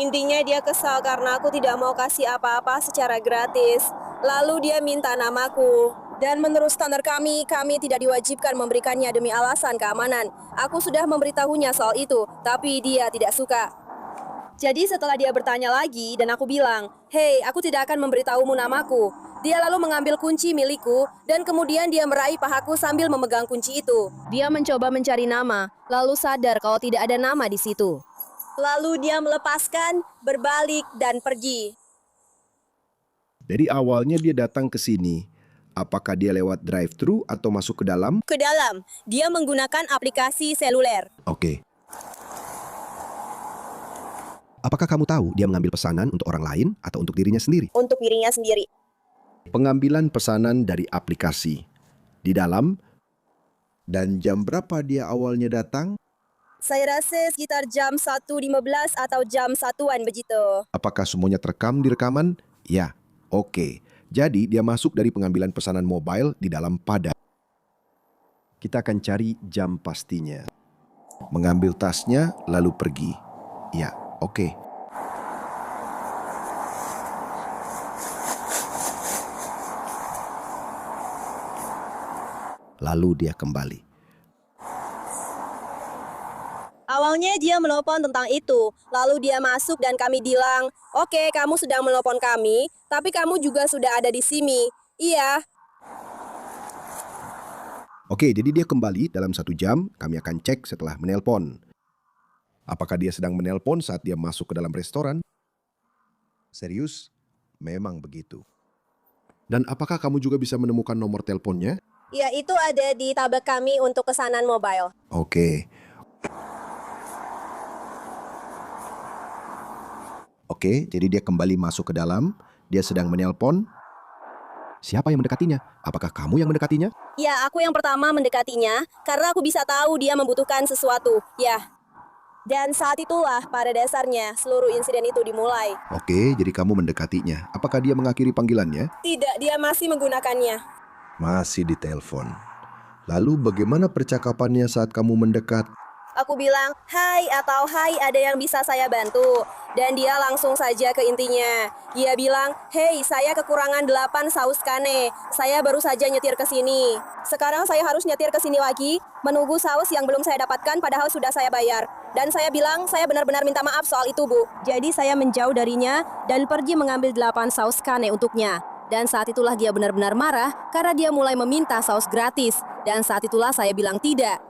Intinya dia kesal karena aku tidak mau kasih apa-apa secara gratis. Lalu dia minta namaku. Dan menurut standar kami tidak diwajibkan memberikannya demi alasan keamanan. Aku sudah memberitahunya soal itu, tapi dia tidak suka. Jadi setelah dia bertanya lagi dan aku bilang, "Hei, aku tidak akan memberitahumu namaku." Dia lalu mengambil kunci milikku dan kemudian dia meraih pahaku sambil memegang kunci itu. Dia mencoba mencari nama, lalu sadar kalau tidak ada nama di situ. Lalu dia melepaskan, berbalik, dan pergi. Dari awalnya dia datang ke sini. Apakah dia lewat drive-thru atau masuk ke dalam? Ke dalam, dia menggunakan aplikasi seluler. Oke. Apakah kamu tahu dia mengambil pesanan untuk orang lain atau untuk dirinya sendiri? Untuk dirinya sendiri. Pengambilan pesanan dari aplikasi. Di dalam. Dan jam berapa dia awalnya datang? Saya rasa sekitar jam 1.15 atau jam 1-an begitu. Apakah semuanya terekam di rekaman? Ya. Oke. Jadi dia masuk dari pengambilan pesanan mobile di dalam padat. Kita akan cari jam pastinya. Mengambil tasnya lalu pergi. Ya, oke. Lalu dia kembali. Awalnya dia menelpon tentang itu, lalu dia masuk dan kami bilang, "Oke, kamu sedang menelpon kami, tapi kamu juga sudah ada di sini." Iya. Oke, jadi dia kembali dalam 1 jam, kami akan cek setelah menelpon. Apakah dia sedang menelpon saat dia masuk ke dalam restoran? Serius? Memang begitu. Dan apakah kamu juga bisa menemukan nomor teleponnya? Ya, itu ada di tablet kami untuk pesanan mobile. Oke. Oke, jadi dia kembali masuk ke dalam. Dia sedang menelpon. Siapa yang mendekatinya? Apakah kamu yang mendekatinya? Ya, aku yang pertama mendekatinya karena aku bisa tahu dia membutuhkan sesuatu. Ya. Dan saat itulah pada dasarnya seluruh insiden itu dimulai. Oke, jadi kamu mendekatinya. Apakah dia mengakhiri panggilannya? Tidak, dia masih menggunakannya. Masih ditelepon. Lalu bagaimana percakapannya saat kamu mendekat? Aku bilang, "Hai" atau "Hai, ada yang bisa saya bantu?" Dan dia langsung saja ke intinya. Dia bilang, "Hei, saya kekurangan 8 saus kane. Saya baru saja nyetir ke sini. Sekarang saya harus nyetir ke sini lagi, menunggu saus yang belum saya dapatkan padahal sudah saya bayar." Dan saya bilang, "Saya benar-benar minta maaf soal itu, Bu." Jadi saya menjauh darinya dan pergi mengambil 8 saus kane untuknya. Dan saat itulah dia benar-benar marah karena dia mulai meminta saus gratis. Dan saat itulah saya bilang tidak.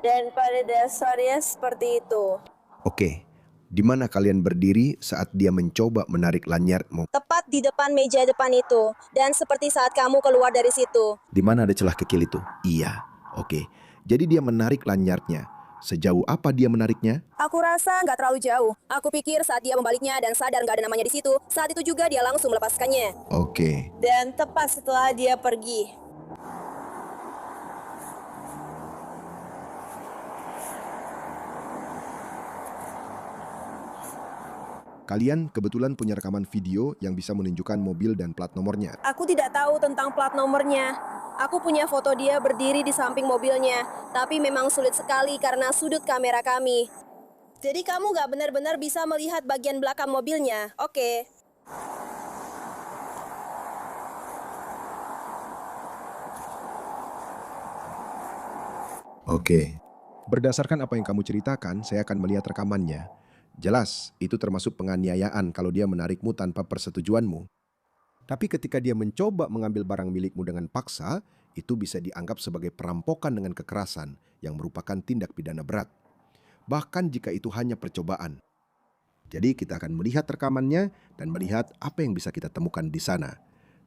Dan pada dasarnya seperti itu. Oke, di mana kalian berdiri saat dia mencoba menarik lanyardmu? Tepat di depan meja depan itu. Dan seperti saat kamu keluar dari situ. Di mana ada celah kecil itu? Iya, oke. Jadi dia menarik lanyardnya. Sejauh apa dia menariknya? Aku rasa nggak terlalu jauh. Aku pikir saat dia membaliknya dan sadar nggak ada namanya di situ, saat itu juga dia langsung melepaskannya. Oke. Dan tepat setelah dia pergi. Kalian kebetulan punya rekaman video yang bisa menunjukkan mobil dan plat nomornya. Aku tidak tahu tentang plat nomornya. Aku punya foto dia berdiri di samping mobilnya, tapi memang sulit sekali karena sudut kamera kami. Jadi kamu nggak benar-benar bisa melihat bagian belakang mobilnya, oke? Oke. Berdasarkan apa yang kamu ceritakan, saya akan melihat rekamannya. Jelas, itu termasuk penganiayaan kalau dia menarikmu tanpa persetujuanmu. Tapi ketika dia mencoba mengambil barang milikmu dengan paksa, itu bisa dianggap sebagai perampokan dengan kekerasan yang merupakan tindak pidana berat. Bahkan jika itu hanya percobaan. Jadi kita akan melihat rekamannya dan melihat apa yang bisa kita temukan di sana.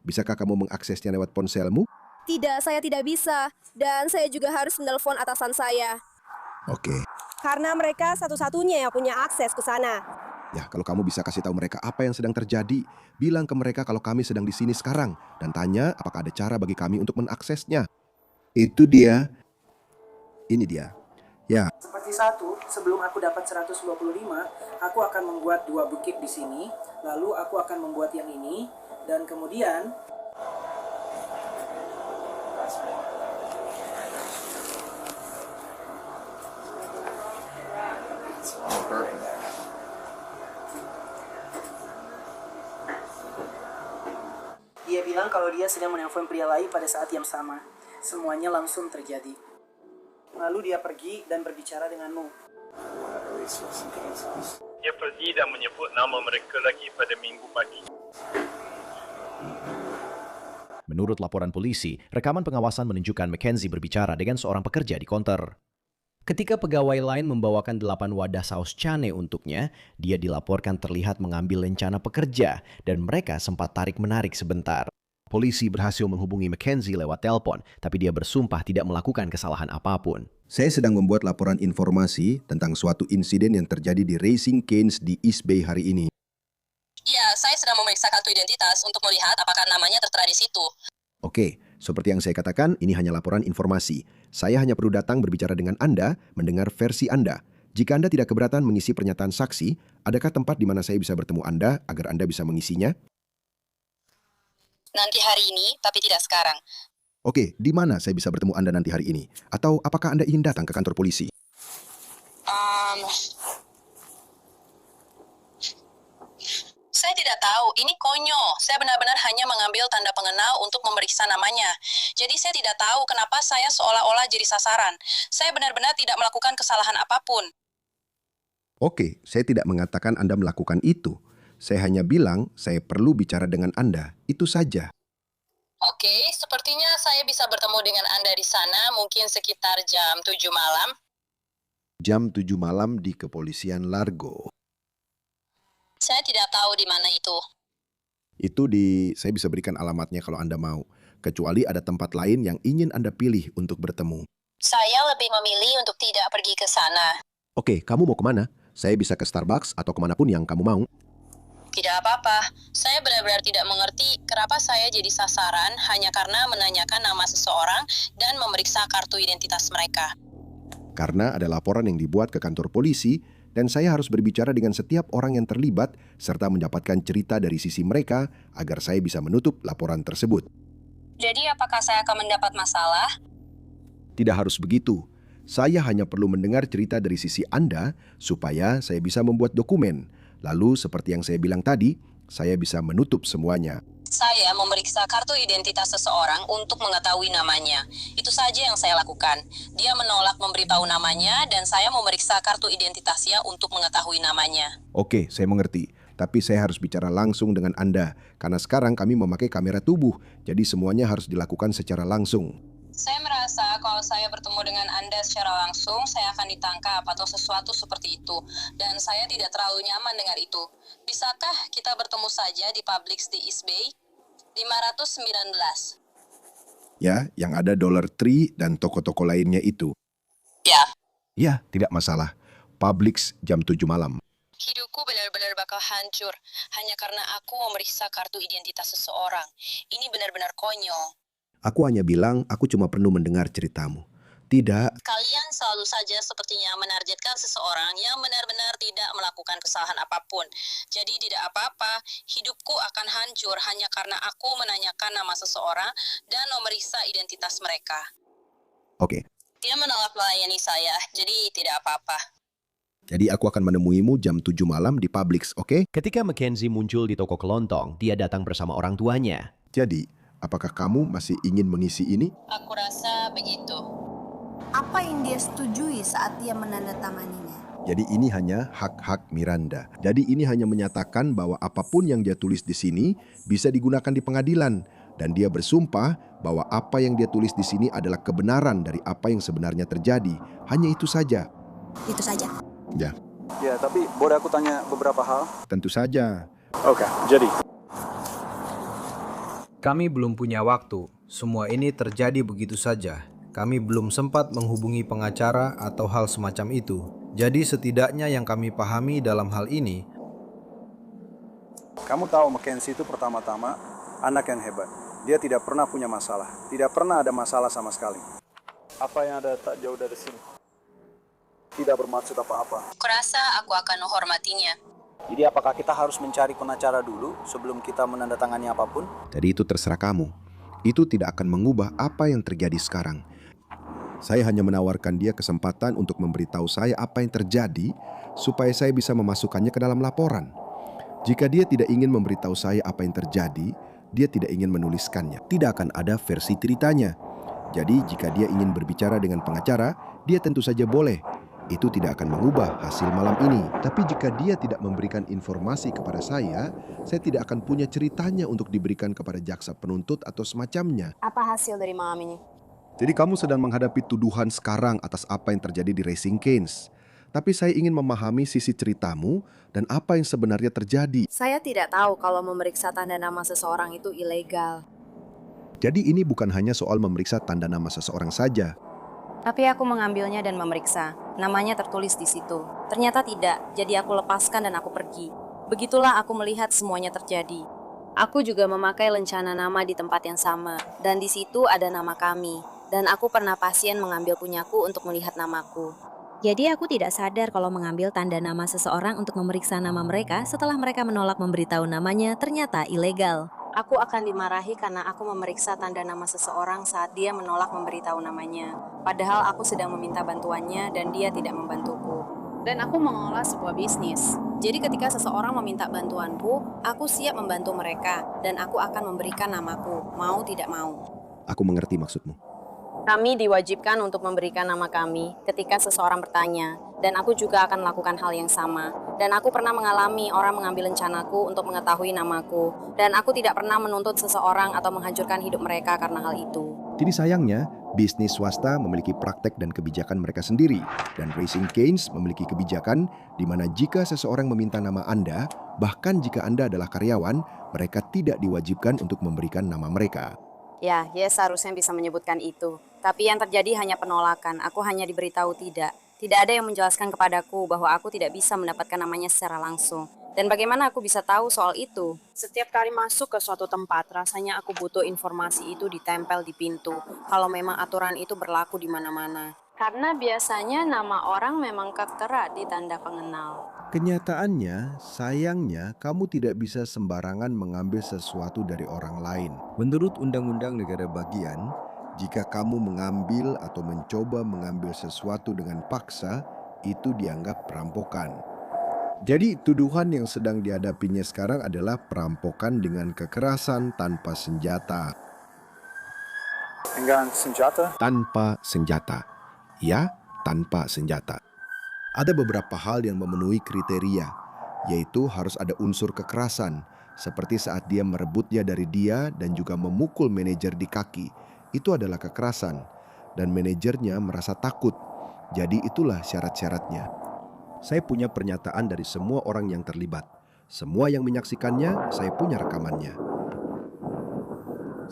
Bisakah kamu mengaksesnya lewat ponselmu? Tidak, saya tidak bisa. Dan saya juga harus menelpon atasan saya. Oke. Karena mereka satu-satunya yang punya akses ke sana. Ya, kalau kamu bisa kasih tahu mereka apa yang sedang terjadi, bilang ke mereka kalau kami sedang di sini sekarang dan tanya apakah ada cara bagi kami untuk mengaksesnya. Itu dia. Ini dia. Ya. Seperti satu, sebelum aku dapat 125, aku akan membuat 2 bukit di sini, lalu aku akan membuat yang ini, dan kemudian dia bilang kalau dia sedang menelpon pria lain pada saat yang sama. Semuanya langsung terjadi. Lalu dia pergi dan berbicara denganmu. Dia pergi dan menyebut nama mereka lagi pada minggu pagi. Menurut laporan polisi, rekaman pengawasan menunjukkan Mackenzie berbicara dengan seorang pekerja di konter. Ketika pegawai lain membawakan 8 wadah saus cane untuknya, dia dilaporkan terlihat mengambil lencana pekerja dan mereka sempat tarik-menarik sebentar. Polisi berhasil menghubungi Mackenzie lewat telepon, tapi dia bersumpah tidak melakukan kesalahan apapun. Saya sedang membuat laporan informasi tentang suatu insiden yang terjadi di Racing Canes di East Bay hari ini. Ya, saya sedang memeriksa kartu identitas untuk melihat apakah namanya tertera di situ. Oke, seperti yang saya katakan, ini hanya laporan informasi. Saya hanya perlu datang berbicara dengan Anda, mendengar versi Anda. Jika Anda tidak keberatan mengisi pernyataan saksi, adakah tempat di mana saya bisa bertemu Anda agar Anda bisa mengisinya? Nanti hari ini, tapi tidak sekarang. Oke, di mana saya bisa bertemu Anda nanti hari ini? Atau apakah Anda ingin datang ke kantor polisi? Saya tidak tahu, ini konyol. Saya benar-benar hanya mengambil tanda pengenal untuk memeriksa namanya. Jadi saya tidak tahu kenapa saya seolah-olah jadi sasaran. Saya benar-benar tidak melakukan kesalahan apapun. Oke, saya tidak mengatakan Anda melakukan itu. Saya hanya bilang saya perlu bicara dengan Anda. Itu saja. Oke, sepertinya saya bisa bertemu dengan Anda di sana mungkin sekitar jam 7 malam. Jam 7 malam di Kepolisian Largo. Saya tidak tahu di mana itu. Saya bisa berikan alamatnya kalau Anda mau. Kecuali ada tempat lain yang ingin Anda pilih untuk bertemu. Saya lebih memilih untuk tidak pergi ke sana. Oke, kamu mau kemana? Saya bisa ke Starbucks atau kemanapun yang kamu mau. Tidak apa-apa. Saya benar-benar tidak mengerti kenapa saya jadi sasaran hanya karena menanyakan nama seseorang dan memeriksa kartu identitas mereka. Karena ada laporan yang dibuat ke kantor polisi, dan saya harus berbicara dengan setiap orang yang terlibat serta mendapatkan cerita dari sisi mereka agar saya bisa menutup laporan tersebut. Jadi apakah saya akan mendapat masalah? Tidak harus begitu. Saya hanya perlu mendengar cerita dari sisi Anda supaya saya bisa membuat dokumen. Lalu seperti yang saya bilang tadi, saya bisa menutup semuanya. Saya memeriksa kartu identitas seseorang untuk mengetahui namanya. Itu saja yang saya lakukan. Dia menolak memberitahu namanya dan saya memeriksa kartu identitasnya untuk mengetahui namanya. Oke, saya mengerti. Tapi saya harus bicara langsung dengan Anda. Karena sekarang kami memakai kamera tubuh, jadi semuanya harus dilakukan secara langsung. Saya merasa kalau saya bertemu dengan Anda secara langsung, saya akan ditangkap atau sesuatu seperti itu. Dan saya tidak terlalu nyaman dengan itu. Bisakah kita bertemu saja di Publix di East Bay? 519. Ya, yang ada Dollar Tree dan toko-toko lainnya itu. Ya. Ya, tidak masalah. Publix jam 7 malam. Hidupku benar-benar bakal hancur hanya karena aku memeriksa kartu identitas seseorang. Ini benar-benar konyol. Aku hanya bilang, aku cuma perlu mendengar ceritamu. Tidak. Kalian selalu saja sepertinya menargetkan seseorang yang benar-benar tidak melakukan kesalahan apapun. Jadi tidak apa-apa, hidupku akan hancur hanya karena aku menanyakan nama seseorang dan memeriksa identitas mereka. Oke. Dia menolak melayani saya, jadi tidak apa-apa. Jadi aku akan menemuimu jam 7 malam di Publix, oke? Ketika Mackenzie muncul di toko kelontong, dia datang bersama orang tuanya. Jadi, apakah kamu masih ingin mengisi ini? Aku rasa begitu. Apa yang dia setujui saat dia menandatamaninya? Jadi ini hanya hak-hak Miranda. Jadi ini hanya menyatakan bahwa apapun yang dia tulis di sini bisa digunakan di pengadilan. Dan dia bersumpah bahwa apa yang dia tulis di sini adalah kebenaran dari apa yang sebenarnya terjadi. Hanya itu saja. Itu saja. Ya. Ya, tapi boleh aku tanya beberapa hal? Tentu saja. Oke, jadi. Kami belum punya waktu. Semua ini terjadi begitu saja. Kami belum sempat menghubungi pengacara atau hal semacam itu. Jadi setidaknya yang kami pahami dalam hal ini, Kamu tahu Mackenzie itu pertama-tama anak yang hebat. Dia tidak pernah punya masalah. Tidak pernah ada masalah sama sekali. Apa yang ada tak jauh dari sini? Tidak bermaksud apa-apa. Kurasa aku akan menghormatinya. Jadi apakah kita harus mencari pengacara dulu sebelum kita menandatangani apapun? Jadi itu terserah kamu. Itu tidak akan mengubah apa yang terjadi sekarang. Saya hanya menawarkan dia kesempatan untuk memberitahu saya apa yang terjadi supaya saya bisa memasukkannya ke dalam laporan. Jika dia tidak ingin memberitahu saya apa yang terjadi, dia tidak ingin menuliskannya. Tidak akan ada versi ceritanya. Jadi jika dia ingin berbicara dengan pengacara, dia tentu saja boleh. Itu tidak akan mengubah hasil malam ini. Tapi jika dia tidak memberikan informasi kepada saya tidak akan punya ceritanya untuk diberikan kepada jaksa penuntut atau semacamnya. Apa hasil dari malam ini? Jadi kamu sedang menghadapi tuduhan sekarang atas apa yang terjadi di Raising Cane's. Tapi saya ingin memahami sisi ceritamu dan apa yang sebenarnya terjadi. Saya tidak tahu kalau memeriksa tanda nama seseorang itu ilegal. Jadi ini bukan hanya soal memeriksa tanda nama seseorang saja. Tapi aku mengambilnya dan memeriksa. Namanya tertulis di situ. Ternyata tidak, jadi aku lepaskan dan aku pergi. Begitulah aku melihat semuanya terjadi. Aku juga memakai lencana nama di tempat yang sama, dan di situ ada nama kami. Dan aku pernah pasien mengambil punyaku untuk melihat namaku. Jadi aku tidak sadar kalau mengambil tanda nama seseorang untuk memeriksa nama mereka setelah mereka menolak memberitahu namanya ternyata ilegal. Aku akan dimarahi karena aku memeriksa tanda nama seseorang saat dia menolak memberitahu namanya. Padahal aku sedang meminta bantuannya dan dia tidak membantuku. Dan aku mengelola sebuah bisnis. Jadi ketika seseorang meminta bantuanku, aku siap membantu mereka dan aku akan memberikan namaku, mau tidak mau. Aku mengerti maksudmu. Kami diwajibkan untuk memberikan nama kami ketika seseorang bertanya, dan aku juga akan melakukan hal yang sama. Dan aku pernah mengalami orang mengambil rencanaku untuk mengetahui namaku, dan aku tidak pernah menuntut seseorang atau menghancurkan hidup mereka karena hal itu. Jadi sayangnya, bisnis swasta memiliki praktek dan kebijakan mereka sendiri. Dan Raising Cane's memiliki kebijakan di mana jika seseorang meminta nama Anda, bahkan jika Anda adalah karyawan, mereka tidak diwajibkan untuk memberikan nama mereka. Ya, seharusnya bisa menyebutkan itu. Tapi yang terjadi hanya penolakan. Aku hanya diberitahu tidak. Tidak ada yang menjelaskan kepadaku bahwa aku tidak bisa mendapatkan namanya secara langsung. Dan bagaimana aku bisa tahu soal itu? Setiap kali masuk ke suatu tempat, rasanya aku butuh informasi itu ditempel di pintu. Kalau memang aturan itu berlaku di mana-mana. Karena biasanya nama orang memang ketera di tanda pengenal. Kenyataannya, sayangnya, kamu tidak bisa sembarangan mengambil sesuatu dari orang lain. Menurut Undang-Undang Negara Bagian, jika kamu mengambil atau mencoba mengambil sesuatu dengan paksa, itu dianggap perampokan. Jadi, tuduhan yang sedang dihadapinya sekarang adalah perampokan dengan kekerasan tanpa senjata. Dengan senjata? Tanpa senjata. Ya, tanpa senjata. Ada beberapa hal yang memenuhi kriteria, yaitu harus ada unsur kekerasan, seperti saat dia merebutnya dari dia dan juga memukul manajer di kaki. Itu adalah kekerasan, dan manajernya merasa takut. Jadi itulah syarat-syaratnya. Saya punya pernyataan dari semua orang yang terlibat. Semua yang menyaksikannya, saya punya rekamannya.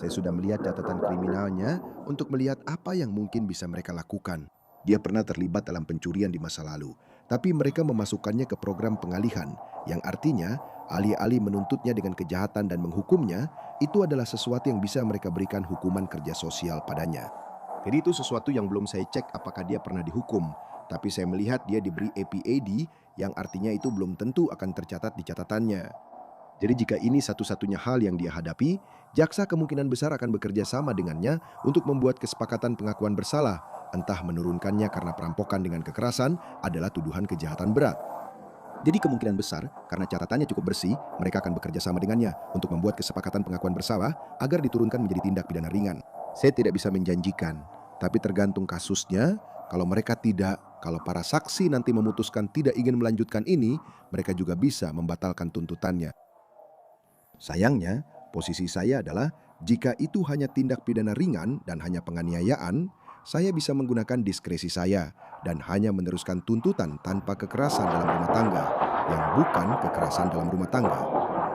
Saya sudah melihat catatan kriminalnya untuk melihat apa yang mungkin bisa mereka lakukan. Dia pernah terlibat dalam pencurian di masa lalu, tapi mereka memasukkannya ke program pengalihan, yang artinya alih-alih menuntutnya dengan kejahatan dan menghukumnya, itu adalah sesuatu yang bisa mereka berikan hukuman kerja sosial padanya. Jadi itu sesuatu yang belum saya cek apakah dia pernah dihukum, tapi saya melihat dia diberi APAD, yang artinya itu belum tentu akan tercatat di catatannya. Jadi jika ini satu-satunya hal yang dia hadapi, jaksa kemungkinan besar akan bekerja sama dengannya untuk membuat kesepakatan pengakuan bersalah, entah menurunkannya karena perampokan dengan kekerasan adalah tuduhan kejahatan berat. Jadi kemungkinan besar, karena catatannya cukup bersih, mereka akan bekerja sama dengannya untuk membuat kesepakatan pengakuan bersalah agar diturunkan menjadi tindak pidana ringan. Saya tidak bisa menjanjikan, tapi tergantung kasusnya. Kalau mereka tidak, kalau para saksi nanti memutuskan tidak ingin melanjutkan ini, mereka juga bisa membatalkan tuntutannya. Sayangnya, posisi saya adalah jika itu hanya tindak pidana ringan dan hanya penganiayaan, saya bisa menggunakan diskresi saya dan hanya meneruskan tuntutan tanpa kekerasan dalam rumah tangga, yang bukan kekerasan dalam rumah tangga.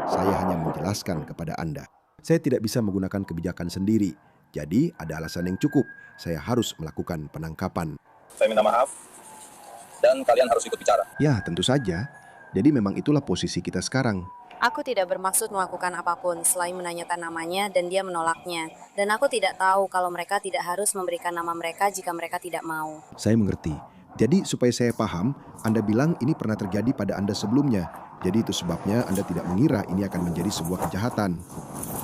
Saya hanya menjelaskan kepada Anda. Saya tidak bisa menggunakan kebijakan sendiri, jadi ada alasan yang cukup. Saya harus melakukan penangkapan. Saya minta maaf, dan kalian harus ikut bicara. Ya, tentu saja. Jadi memang itulah posisi kita sekarang. Aku tidak bermaksud melakukan apapun selain menanyakan namanya dan dia menolaknya. Dan aku tidak tahu kalau mereka tidak harus memberikan nama mereka jika mereka tidak mau. Saya mengerti. Jadi supaya saya paham, Anda bilang ini pernah terjadi pada Anda sebelumnya. Jadi itu sebabnya Anda tidak mengira ini akan menjadi sebuah kejahatan.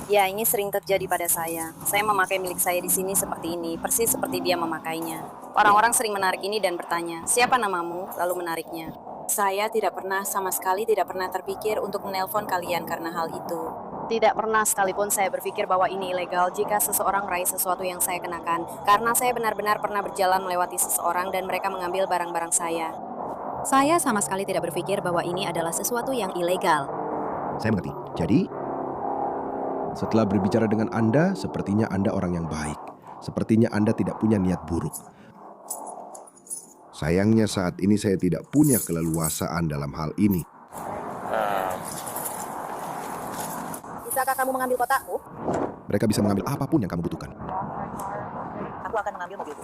Ya, ini sering terjadi pada saya. Saya memakai milik saya di sini seperti ini, persis seperti dia memakainya. Orang-orang sering menarik ini dan bertanya, siapa namamu? Lalu menariknya. Saya sama sekali tidak pernah terpikir untuk menelpon kalian karena hal itu. Tidak pernah sekalipun saya berpikir bahwa ini ilegal jika seseorang meraih sesuatu yang saya kenakan. Karena saya benar-benar pernah berjalan melewati seseorang dan mereka mengambil barang-barang saya. Saya sama sekali tidak berpikir bahwa ini adalah sesuatu yang ilegal. Saya mengerti. Jadi, setelah berbicara dengan Anda, sepertinya Anda orang yang baik. Sepertinya Anda tidak punya niat buruk. Sayangnya saat ini saya tidak punya keleluasaan dalam hal ini. Bisakah kamu mengambil kotakku? Mereka bisa mengambil apapun yang kamu butuhkan. Aku akan mengambil mobilku.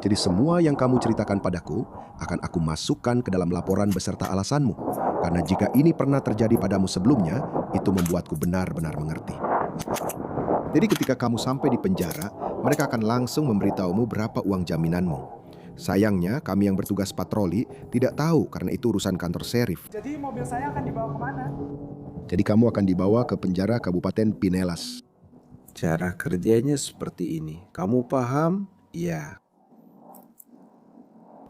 Jadi semua yang kamu ceritakan padaku akan aku masukkan ke dalam laporan beserta alasanmu. Karena jika ini pernah terjadi padamu sebelumnya, itu membuatku benar-benar mengerti. Jadi ketika kamu sampai di penjara, mereka akan langsung memberitahumu berapa uang jaminanmu. Sayangnya, kami yang bertugas patroli tidak tahu karena itu urusan kantor sheriff. Jadi mobil saya akan dibawa kemana? Jadi kamu akan dibawa ke penjara Kabupaten Pinellas. Cara kerjanya seperti ini. Kamu paham? Ya.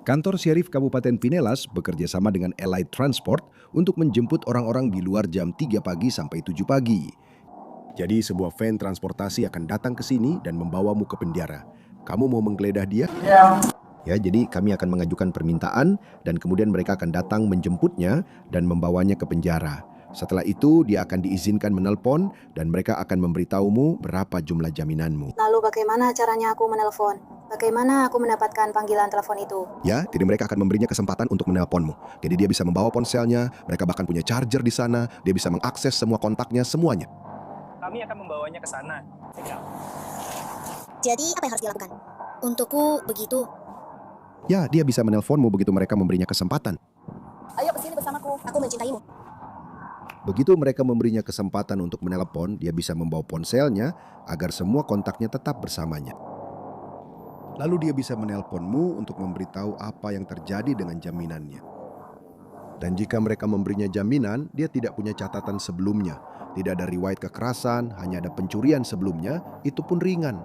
Kantor Sheriff Kabupaten Pinellas bekerja sama dengan Allied Transport untuk menjemput orang-orang di luar jam 3 pagi sampai 7 pagi. Jadi sebuah van transportasi akan datang ke sini dan membawamu ke penjara. Kamu mau menggeledah dia? Ya. Ya, jadi kami akan mengajukan permintaan dan kemudian mereka akan datang menjemputnya dan membawanya ke penjara. Setelah itu dia akan diizinkan menelpon dan mereka akan memberitahumu berapa jumlah jaminanmu. Lalu bagaimana caranya aku menelpon? Bagaimana aku mendapatkan panggilan telepon itu? Ya, jadi mereka akan memberinya kesempatan untuk menelponmu. Jadi dia bisa membawa ponselnya, mereka bahkan punya charger di sana, dia bisa mengakses semua kontaknya, semuanya. Kami akan membawanya ke sana. Jadi apa yang harus dilakukan? Untukku begitu. Ya, dia bisa menelponmu begitu mereka memberinya kesempatan. Ayo kesini bersamaku, aku mencintaimu. Begitu mereka memberinya kesempatan untuk menelpon, dia bisa membawa ponselnya agar semua kontaknya tetap bersamanya. Lalu dia bisa menelponmu untuk memberitahu apa yang terjadi dengan jaminannya. Dan jika mereka memberinya jaminan, dia tidak punya catatan sebelumnya. Tidak ada riwayat kekerasan, hanya ada pencurian sebelumnya, itu pun ringan.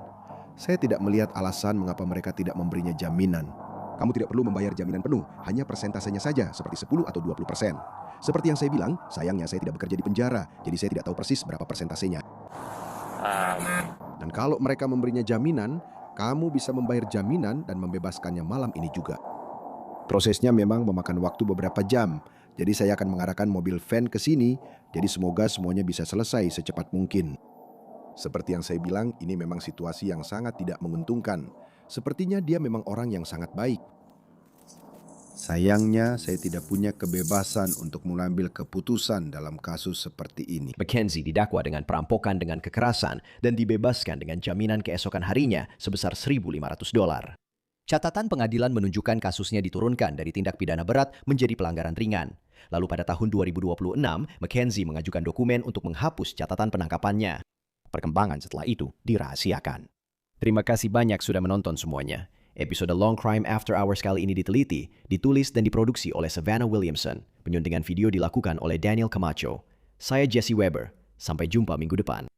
Saya tidak melihat alasan mengapa mereka tidak memberinya jaminan. Kamu tidak perlu membayar jaminan penuh, hanya persentasenya saja, seperti 10 atau 20%. Seperti yang saya bilang, sayangnya saya tidak bekerja di penjara, jadi saya tidak tahu persis berapa persentasenya. Dan kalau mereka memberinya jaminan, kamu bisa membayar jaminan dan membebaskannya malam ini juga. Prosesnya memang memakan waktu beberapa jam, jadi saya akan mengarahkan mobil van ke sini, jadi semoga semuanya bisa selesai secepat mungkin. Seperti yang saya bilang, ini memang situasi yang sangat tidak menguntungkan. Sepertinya dia memang orang yang sangat baik. Sayangnya, saya tidak punya kebebasan untuk mengambil keputusan dalam kasus seperti ini. Mackenzie didakwa dengan perampokan dengan kekerasan dan dibebaskan dengan jaminan keesokan harinya sebesar $1.500. Catatan pengadilan menunjukkan kasusnya diturunkan dari tindak pidana berat menjadi pelanggaran ringan. Lalu pada tahun 2026, Mackenzie mengajukan dokumen untuk menghapus catatan penangkapannya. Perkembangan setelah itu dirahasiakan. Terima kasih banyak sudah menonton semuanya. Episode Long Crime After Hours kali ini diteliti, ditulis dan diproduksi oleh Savannah Williamson. Penyuntingan video dilakukan oleh Daniel Camacho. Saya Jesse Weber. Sampai jumpa minggu depan.